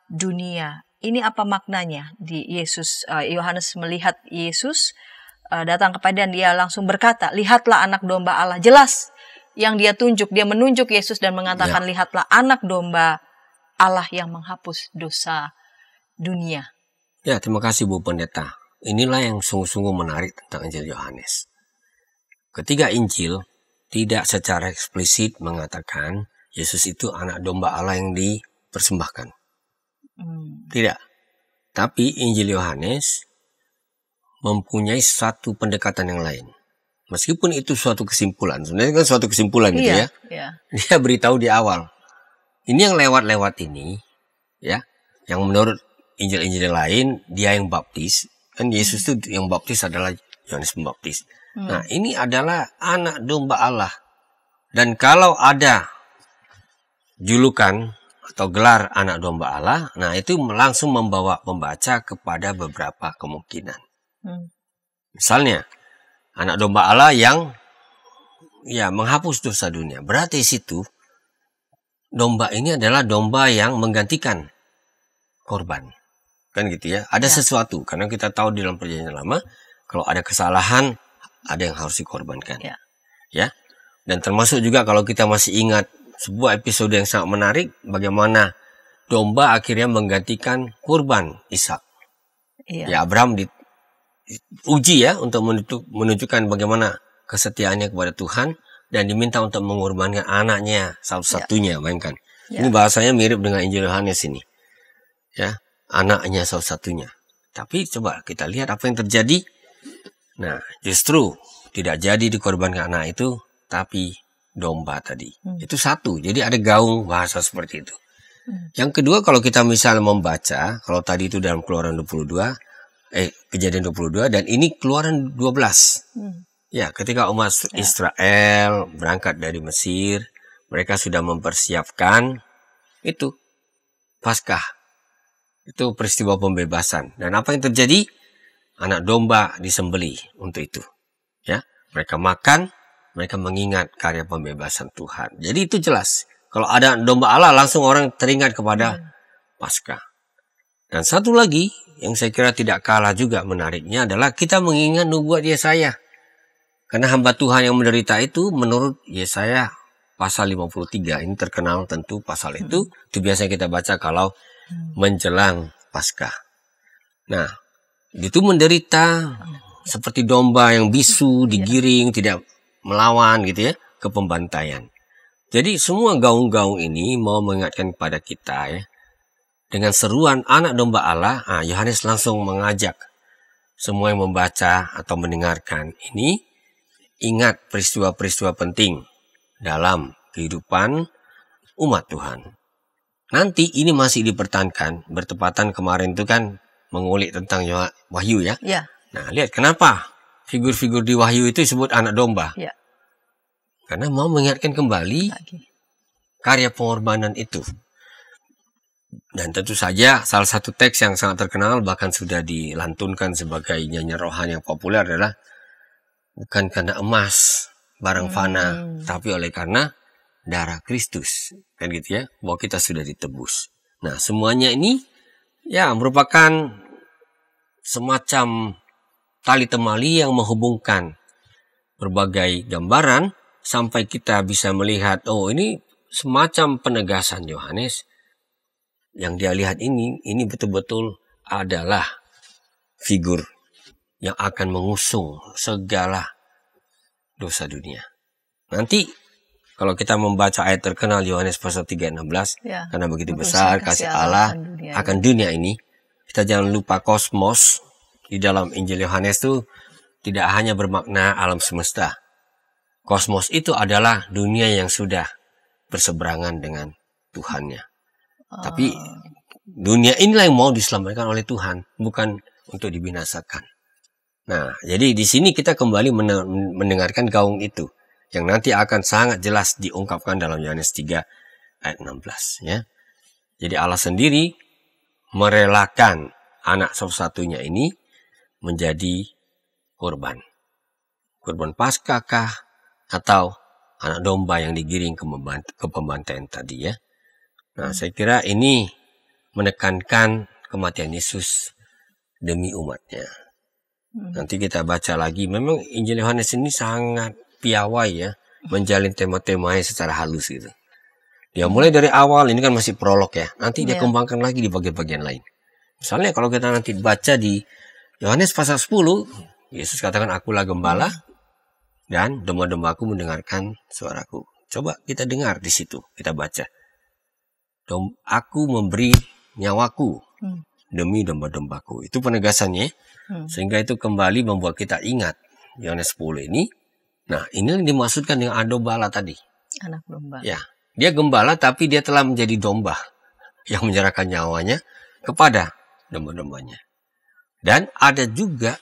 dunia." Ini apa maknanya di Yesus? Yohanes melihat Yesus datang kepada, dan dia langsung berkata, "Lihatlah anak domba Allah." Jelas yang dia tunjuk, dia menunjuk Yesus dan mengatakan, "Lihatlah anak domba Allah yang menghapus dosa dunia." Ya, terima kasih Bu Pendeta. Inilah yang sungguh-sungguh menarik tentang Injil Yohanes. Ketiga Injil tidak secara eksplisit mengatakan Yesus itu anak domba Allah yang dipersembahkan. Tidak. Tapi Injil Yohanes mempunyai satu pendekatan yang lain. Meskipun itu suatu kesimpulan, sebenarnya kan suatu kesimpulan gitu ya. Iya. Dia beritahu di awal. Ini yang lewat-lewat ini, ya, yang menurut Injil-Injil lain dia yang baptis. Kan Yesus itu yang baptis adalah Yohanes Pembaptis. Nah, ini adalah anak domba Allah. Dan kalau ada julukan atau gelar anak domba Allah, nah itu langsung membawa pembaca kepada beberapa kemungkinan. Misalnya, anak domba Allah yang ya menghapus dosa dunia. Berarti situ domba ini adalah domba yang menggantikan korban. Kan gitu ya. Ada sesuatu, karena kita tahu di dalam Perjanjian Lama kalau ada kesalahan ada yang harus dikorbankan. Ya. Dan termasuk juga kalau kita masih ingat sebuah episode yang sangat menarik, bagaimana domba akhirnya menggantikan kurban Ishak. Ya, Abraham diuji ya untuk menunjukkan bagaimana kesetiaannya kepada Tuhan dan diminta untuk mengorbankan anaknya satu-satunya, bayangkan. Ini bahasanya mirip dengan Injil Yohanes ini. Ya, anaknya satu-satunya. Tapi coba kita lihat apa yang terjadi. Nah, justru tidak jadi dikorbankan anak itu, tapi domba tadi. Itu satu. Jadi ada gaung bahasa seperti itu. Yang kedua, kalau kita misalnya membaca, kalau tadi itu dalam Keluaran 22, Kejadian 22, dan ini Keluaran 12. Ya, ketika umat Israel berangkat dari Mesir, mereka sudah mempersiapkan itu Paskah. Itu peristiwa pembebasan. Dan apa yang terjadi? Anak domba disembelih untuk itu. Ya, mereka makan, mereka mengingat karya pembebasan Tuhan. Jadi itu jelas. Kalau ada domba Allah, langsung orang teringat kepada Paskah. Dan satu lagi yang saya kira tidak kalah juga menariknya adalah kita mengingat nubuat Yesaya. Karena hamba Tuhan yang menderita itu menurut Yesaya pasal 53. Ini terkenal tentu pasal itu. Itu biasanya kita baca kalau menjelang Paskah. Nah, itu menderita seperti domba yang bisu, digiring, tidak melawan gitu ya, ke pembantaian. Jadi semua gaung-gaung ini mau mengingatkan kepada kita ya, dengan seruan anak domba Allah, Yohanes langsung mengajak semua yang membaca atau mendengarkan ini, ingat peristiwa-peristiwa penting dalam kehidupan umat Tuhan. Nanti ini masih dipertahankan, bertepatan kemarin itu kan mengulik tentang Wahyu ya. Nah, lihat kenapa figur-figur di Wahyu itu disebut anak domba. Karena mau mengingatkan kembali karya pengorbanan itu. Dan tentu saja salah satu teks yang sangat terkenal bahkan sudah dilantunkan sebagai nyanyian rohani yang populer adalah bukan karena emas barang fana, tapi oleh karena darah Kristus. Kan gitu ya, bahwa kita sudah ditebus. Nah, semuanya ini ya merupakan semacam tali temali yang menghubungkan berbagai gambaran sampai kita bisa melihat, oh ini semacam penegasan Yohanes yang dia lihat ini betul-betul adalah figur yang akan mengusung segala dosa dunia. Nanti kalau kita membaca ayat terkenal Yohanes pasal 3:16, karena begitu besar kasih Allah akan dunia ini, kita jangan lupa kosmos di dalam Injil Yohanes itu tidak hanya bermakna alam semesta. Kosmos itu adalah dunia yang sudah berseberangan dengan Tuhannya. Tapi dunia inilah yang mau diselamatkan oleh Tuhan, bukan untuk dibinasakan. Nah, jadi di sini kita kembali mendengarkan gaung itu, yang nanti akan sangat jelas diungkapkan dalam Yohanes 3 ayat 16. Ya. Jadi Allah sendiri merelakan anak satu-satunya ini menjadi korban. Korban Paskah kah? Atau anak domba yang digiring ke pembantaian tadi ya. Nah, saya kira ini menekankan kematian Yesus demi umatnya. Nanti kita baca lagi. Memang Injil Yohanes ini sangat piawai ya, menjalin tema-temanya secara halus gitu. Dia mulai dari awal, ini kan masih prolog ya. Nanti dia kembangkan lagi di bagian-bagian lain. Misalnya kalau kita nanti baca di Yohanes pasal 10, Yesus katakan, akulah gembala dan domba-dombaku mendengarkan suaraku. Coba kita dengar di situ, kita baca. Aku memberi nyawaku demi domba-dombaku. Itu penegasannya. Sehingga itu kembali membuat kita ingat Yohanes 10 ini Nah, ini yang dimaksudkan dengan adobala tadi. Anak domba. Ya, dia gembala tapi dia telah menjadi domba yang menyerahkan nyawanya kepada domba-dombanya. Dan ada juga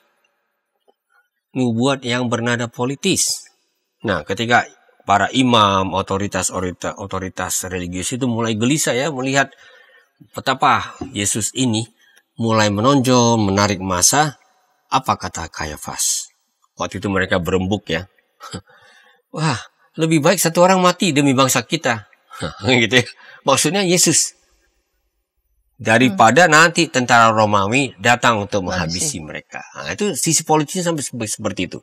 nubuat yang bernada politis. Nah, ketika para imam, otoritas religius itu mulai gelisah ya melihat betapa Yesus ini mulai menonjol, menarik massa, apa kata Kayafas? Waktu itu mereka berembuk ya. Wah, lebih baik satu orang mati demi bangsa kita. Gitu ya. Maksudnya Yesus. Daripada nanti tentara Romawi datang untuk menghabisi mereka. Nah, itu sisi politisnya sampai seperti itu.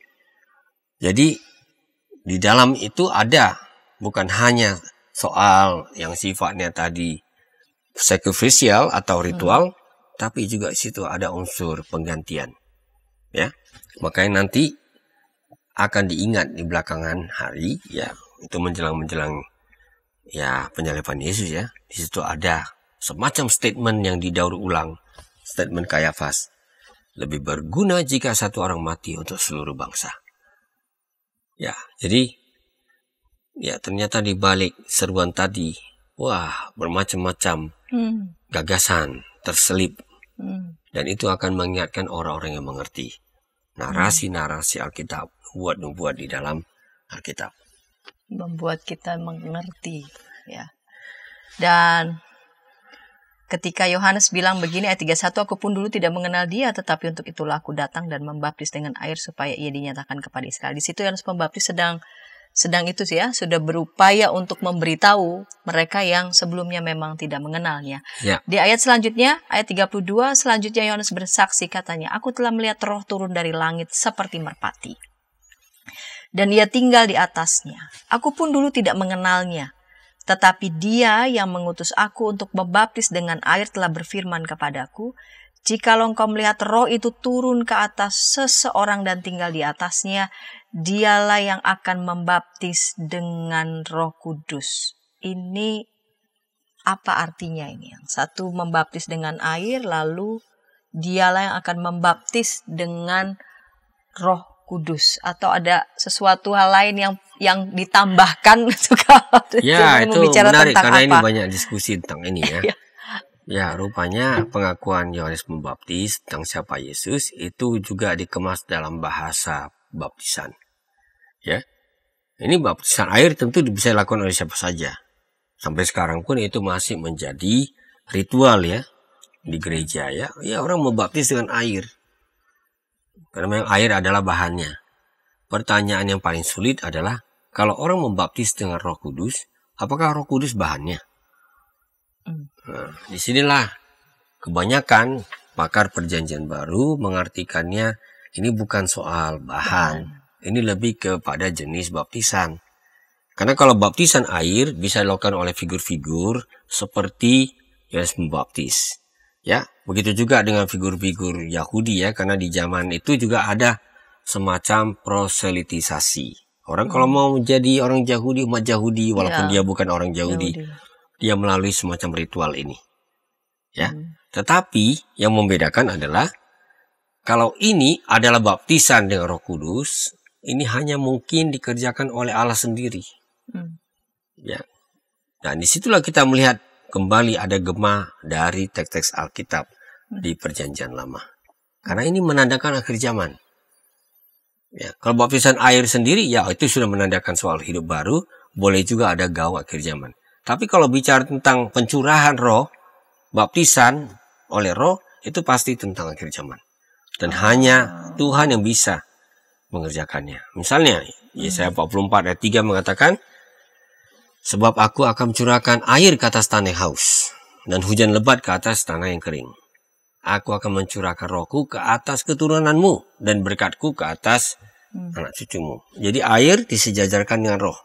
Jadi di dalam itu ada bukan hanya soal yang sifatnya tadi sacrificial atau ritual, tapi juga di situ ada unsur penggantian. Ya. Makanya nanti akan diingat di belakangan hari, ya, itu menjelang ya penyaliban Yesus ya. Di situ ada semacam statement yang didaur ulang, statement Kayafas. Lebih berguna jika satu orang mati untuk seluruh bangsa. Ya, jadi ya ternyata di balik seruan tadi, wah, bermacam-macam gagasan terselip. Dan itu akan mengingatkan orang-orang yang mengerti narasi-narasi Alkitab, nubuat-nubuat di dalam Alkitab. Membuat kita mengerti, ya. Dan ketika Yohanes bilang begini ayat 31, aku pun dulu tidak mengenal dia, tetapi untuk itulah aku datang dan membaptis dengan air supaya ia dinyatakan kepada Israel. Di situ Yohanes Pembaptis sedang itu sih ya, sudah berupaya untuk memberitahu mereka yang sebelumnya memang tidak mengenalnya. Ya. Di ayat selanjutnya, ayat 32, selanjutnya Yohanes bersaksi katanya, aku telah melihat roh turun dari langit seperti merpati. Dan ia tinggal di atasnya. Aku pun dulu tidak mengenalnya. Tetapi dia yang mengutus aku untuk membaptis dengan air telah berfirman kepadaku, jikalau engkau melihat roh itu turun ke atas seseorang dan tinggal di atasnya, dialah yang akan membaptis dengan Roh Kudus. Ini apa artinya ini? Yang satu membaptis dengan air, lalu dialah yang akan membaptis dengan Roh Kudus. Atau ada sesuatu hal lain yang ditambahkan? Ya, itu menarik karena apa? ini banyak diskusi tentang ini ya. Ya, rupanya pengakuan Yohanes Pembaptis tentang siapa Yesus itu juga dikemas dalam bahasa baptisan. Ya. Ini baptisan air tentu bisa dilakukan oleh siapa saja. Sampai sekarang pun itu masih menjadi ritual ya di gereja ya. Ya, orang membaptis dengan air. Karena memang air adalah bahannya. Pertanyaan yang paling sulit adalah kalau orang membaptis dengan Roh Kudus, apakah Roh Kudus bahannya? Nah, disinilah kebanyakan pakar perjanjian baru mengartikannya ini bukan soal bahan, ini lebih kepada jenis baptisan. Karena kalau baptisan air bisa dilakukan oleh figur-figur seperti Yohanes Pembaptis. Ya, begitu juga dengan figur-figur Yahudi ya, karena di zaman itu juga ada semacam proselitisasi. Orang kalau mau menjadi orang Yahudi, umat Yahudi, walaupun dia bukan orang Yahudi. Dia melalui semacam ritual ini. Ya. Tetapi yang membedakan adalah kalau ini adalah baptisan dengan Roh Kudus, ini hanya mungkin dikerjakan oleh Allah sendiri. Ya. Dan disitulah kita melihat kembali ada gema dari teks-teks Alkitab di Perjanjian Lama. Karena ini menandakan akhir zaman. Ya. Kalau baptisan air sendiri, ya itu sudah menandakan soal hidup baru. Boleh juga ada gaul akhir zaman. Tapi kalau bicara tentang pencurahan roh, baptisan oleh roh, itu pasti tentang akhir zaman. Dan hanya Tuhan yang bisa mengerjakannya. Misalnya, Yesaya 44 ayat 3 mengatakan, sebab aku akan mencurahkan air ke atas tanah haus, dan hujan lebat ke atas tanah yang kering. Aku akan mencurahkan rohku ke atas keturunanmu, dan berkatku ke atas anak cucumu. Jadi air disejajarkan dengan roh.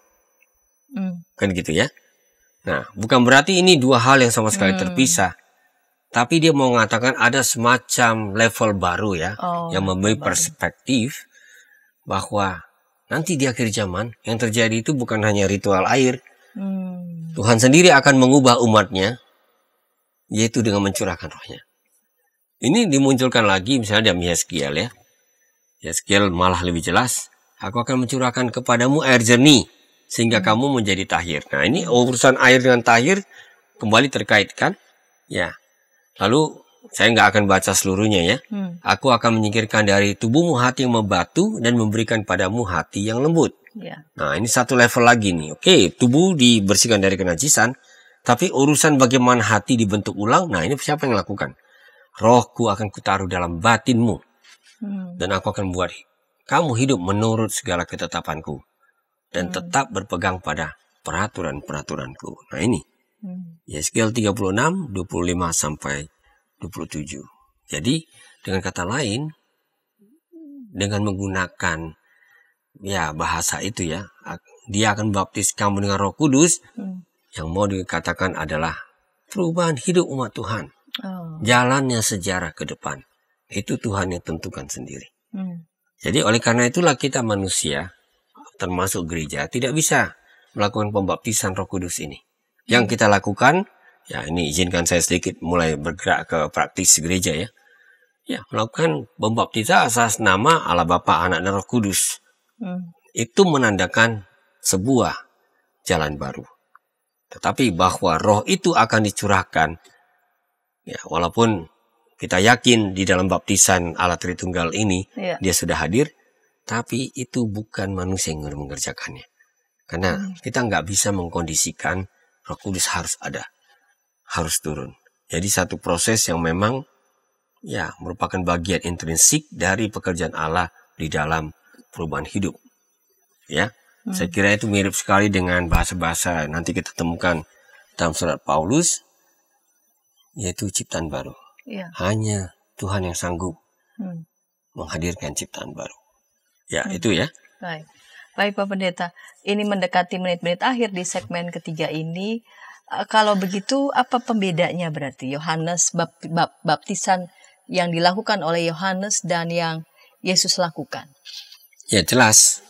Kan gitu ya. Nah, bukan berarti ini dua hal yang sama sekali terpisah. Tapi dia mau mengatakan ada semacam level baru ya. Yang memberi perspektif bahwa nanti di akhir zaman yang terjadi itu bukan hanya ritual air. Tuhan sendiri akan mengubah umatnya. Yaitu dengan mencurahkan rohnya. Ini dimunculkan lagi misalnya dalam Yeskiel ya. Yeskiel malah lebih jelas. Aku akan mencurahkan kepadamu air jernih sehingga kamu menjadi tahir. Nah, ini urusan air dengan tahir kembali terkait kan? Ya. Lalu saya nggak akan baca seluruhnya ya. Aku akan menyingkirkan dari tubuhmu hati yang membatu dan memberikan padamu hati yang lembut. Ya. Nah, ini satu level lagi nih. Oke, tubuh dibersihkan dari kenajisan, tapi urusan bagaimana hati dibentuk ulang, nah ini siapa yang lakukan? Rohku akan kutaruh dalam batinmu, dan aku akan buat kamu hidup menurut segala ketetapanku, dan tetap berpegang pada peraturan-peraturanku. Nah ini, Yeskiel 36, 25 sampai 27. Jadi, dengan kata lain, dengan menggunakan ya bahasa itu ya, dia akan baptis kamu dengan Roh Kudus, yang mau dikatakan adalah perubahan hidup umat Tuhan. Jalannya sejarah ke depan. Itu Tuhan yang tentukan sendiri. Jadi oleh karena itulah kita manusia, termasuk gereja, tidak bisa melakukan pembaptisan Roh Kudus ini. Yang kita lakukan, ya ini izinkan saya sedikit mulai bergerak ke praktis gereja ya. Ya, melakukan pembaptisan atas nama Allah Bapa, Anak, dan Roh Kudus. Itu menandakan sebuah jalan baru. Tetapi bahwa roh itu akan dicurahkan, ya walaupun kita yakin di dalam baptisan Allah Tritunggal ini, dia sudah hadir, tapi itu bukan manusia yang mengerjakannya. Karena kita nggak bisa mengkondisikan Roh Kudus harus ada, harus turun. Jadi satu proses yang memang ya merupakan bagian intrinsik dari pekerjaan Allah di dalam perubahan hidup. Ya. Saya kira itu mirip sekali dengan bahasa-bahasa nanti kita temukan dalam surat Paulus, yaitu ciptaan baru. Hanya Tuhan yang sanggup menghadirkan ciptaan baru. Ya, itu ya. Baik Pak Pendeta, ini mendekati menit-menit akhir di segmen ketiga ini. Kalau begitu, apa pembedanya berarti Yohanes baptisan yang dilakukan oleh Yohanes dan yang Yesus lakukan? Ya, jelas.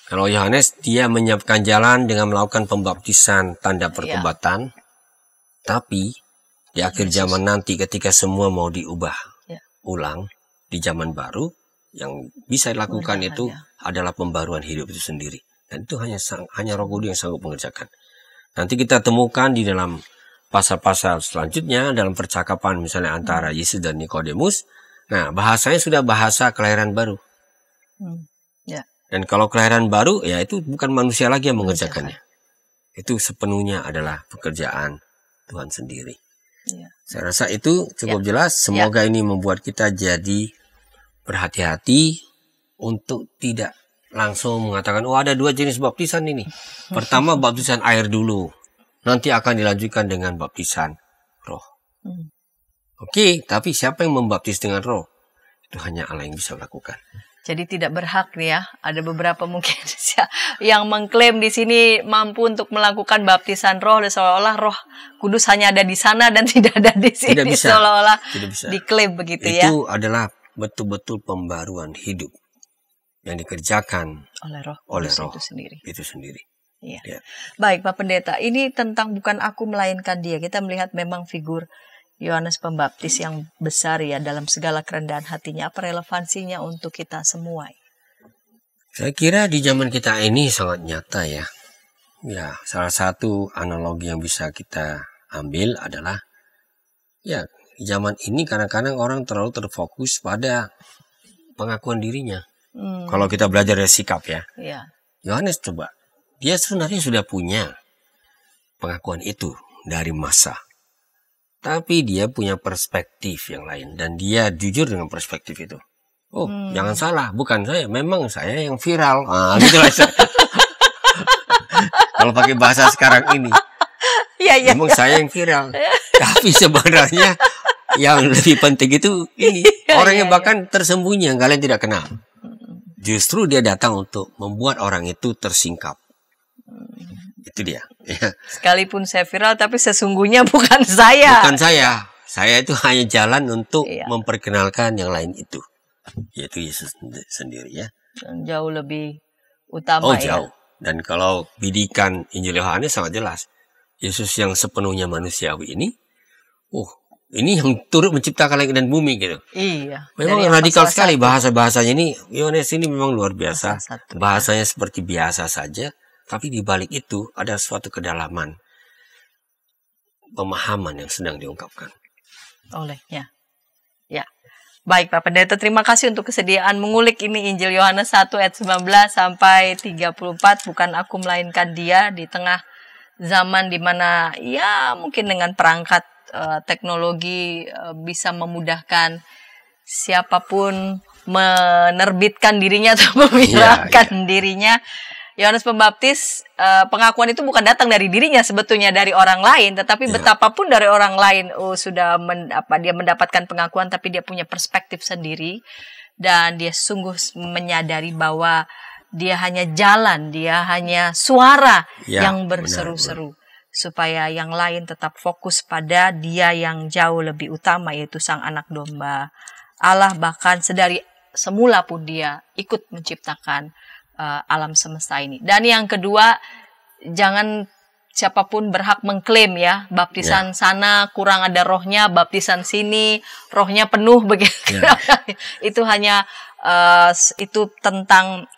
Kalau Yohanes, dia menyiapkan jalan dengan melakukan pembaptisan tanda pertobatan. Tapi di akhir zaman nanti ketika semua mau diubah ulang di zaman baru, yang bisa dilakukan itu adalah pembaruan hidup itu sendiri. Dan itu hanya Roh Kudus yang sanggup mengerjakan. Nanti kita temukan di dalam pasal-pasal selanjutnya dalam percakapan misalnya antara Yesus dan Nikodemus. Nah, bahasanya sudah bahasa kelahiran baru. Dan kalau kelahiran baru, ya itu bukan manusia lagi yang mengerjakannya. Itu sepenuhnya adalah pekerjaan Tuhan sendiri. Saya rasa itu cukup jelas. Semoga ini membuat kita jadi berhati-hati untuk tidak langsung mengatakan, oh ada dua jenis baptisan ini. Pertama baptisan air dulu. Nanti akan dilanjutkan dengan baptisan roh. Oke, tapi siapa yang membaptis dengan roh? Itu hanya Allah yang bisa lakukan. Jadi tidak berhak nih ya. Ada beberapa mungkin yang mengklaim di sini mampu untuk melakukan baptisan roh, dan seolah-olah Roh Kudus hanya ada di sana dan tidak ada di sini. Tidak bisa. Seolah-olah Tidak bisa. diklaim begitu itu ya. Itu adalah betul-betul pembaruan hidup yang dikerjakan oleh roh itu sendiri. Ya. Baik Pak Pendeta, ini tentang bukan aku melainkan dia. Kita melihat memang figur Yohanes Pembaptis yang besar ya dalam segala kerendahan hatinya. Apa relevansinya untuk kita semua? Saya kira di zaman kita ini sangat nyata ya. Ya, salah satu analogi yang bisa kita ambil adalah ya, di zaman ini kadang-kadang orang terlalu terfokus pada pengakuan dirinya. Kalau kita belajar dari sikap ya. Yohanes coba, dia sebenarnya sudah punya pengakuan itu dari masa. Tapi dia punya perspektif yang lain. Dan dia jujur dengan perspektif itu. Oh, jangan salah. Bukan saya. Memang saya yang viral. Gitu lah. Kalau pakai bahasa sekarang ini. Memang saya yang viral. Tapi sebenarnya yang lebih penting itu ini. Orang yang bahkan tersembunyi yang kalian tidak kenal. Justru dia datang untuk membuat orang itu tersingkap. Itu dia. Sekalipun saya viral, tapi sesungguhnya bukan saya. Bukan saya. Saya itu hanya jalan untuk memperkenalkan yang lain itu. Yaitu Yesus sendiri ya. Jauh lebih utama jauh. Dan kalau bidikan Injil Yohanes sangat jelas. Yesus yang sepenuhnya manusiawi ini, Ini yang turut menciptakan langit dan bumi gitu. Iya. Memang radikal sekali bahasa-bahasanya ini. Yohanes ini memang luar biasa. Bahasanya seperti biasa saja, tapi di balik itu ada suatu kedalaman pemahaman yang sedang diungkapkan olehnya. Ya. Baik Pak Pendeta, terima kasih untuk kesediaan mengulik ini Injil Yohanes 1 ayat 19 sampai 34. Bukan aku melainkan Dia, di tengah zaman di mana ya mungkin dengan perangkat teknologi bisa memudahkan siapapun menerbitkan dirinya atau meviralkan dirinya. Yohanes Pembaptis, pengakuan itu bukan datang dari dirinya sebetulnya, dari orang lain, tetapi betapapun dari orang lain sudah dia mendapatkan pengakuan, tapi dia punya perspektif sendiri dan dia sungguh menyadari bahwa dia hanya jalan, dia hanya suara yang berseru-seru, supaya yang lain tetap fokus pada Dia yang jauh lebih utama, yaitu Sang Anak Domba Allah. Bahkan sedari semula pun Dia ikut menciptakan alam semesta ini. Dan yang kedua, jangan siapapun berhak mengklaim ya, baptisan sana kurang ada rohnya, baptisan sini rohnya penuh begitu. Itu hanya itu tentang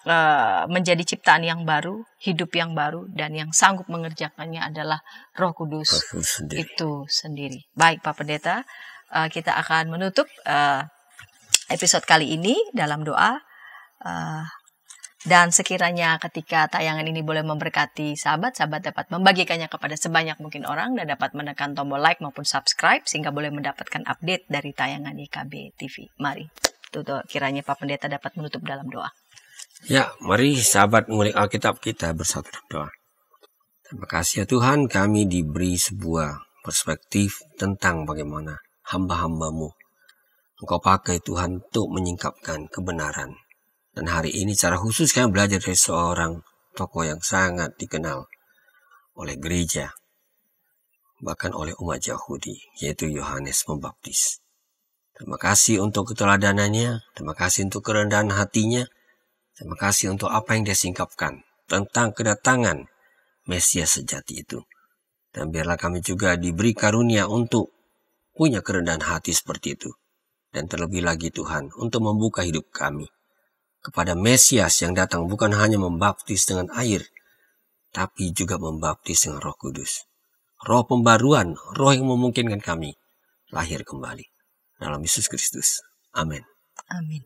menjadi ciptaan yang baru, hidup yang baru, dan yang sanggup mengerjakannya adalah Roh Kudus itu sendiri. Baik Pak Pendeta, kita akan menutup episode kali ini dalam doa. Dan sekiranya ketika tayangan ini boleh memberkati sahabat-sahabat, dapat membagikannya kepada sebanyak mungkin orang dan dapat menekan tombol like maupun subscribe sehingga boleh mendapatkan update dari tayangan YKB TV. Mari, kiranya Pak Pendeta dapat menutup dalam doa. Ya, mari sahabat mengulik Alkitab kita bersatu dalam doa. Terima kasih ya Tuhan, kami diberi sebuah perspektif tentang bagaimana hamba-hamba-Mu Engkau pakai Tuhan untuk menyingkapkan kebenaran. Dan hari ini secara khusus kami belajar dari seorang tokoh yang sangat dikenal oleh gereja, bahkan oleh umat Yahudi, yaitu Yohanes Pembaptis. Terima kasih untuk keteladanannya, terima kasih untuk kerendahan hatinya, terima kasih untuk apa yang dia singkapkan tentang kedatangan Mesias sejati itu. Dan biarlah kami juga diberi karunia untuk punya kerendahan hati seperti itu. Dan terlebih lagi Tuhan, untuk membuka hidup kami kepada Mesias yang datang bukan hanya membaptis dengan air, tapi juga membaptis dengan Roh Kudus. Roh pembaruan, roh yang memungkinkan kami lahir kembali. Dalam Yesus Kristus. Amin. Amin.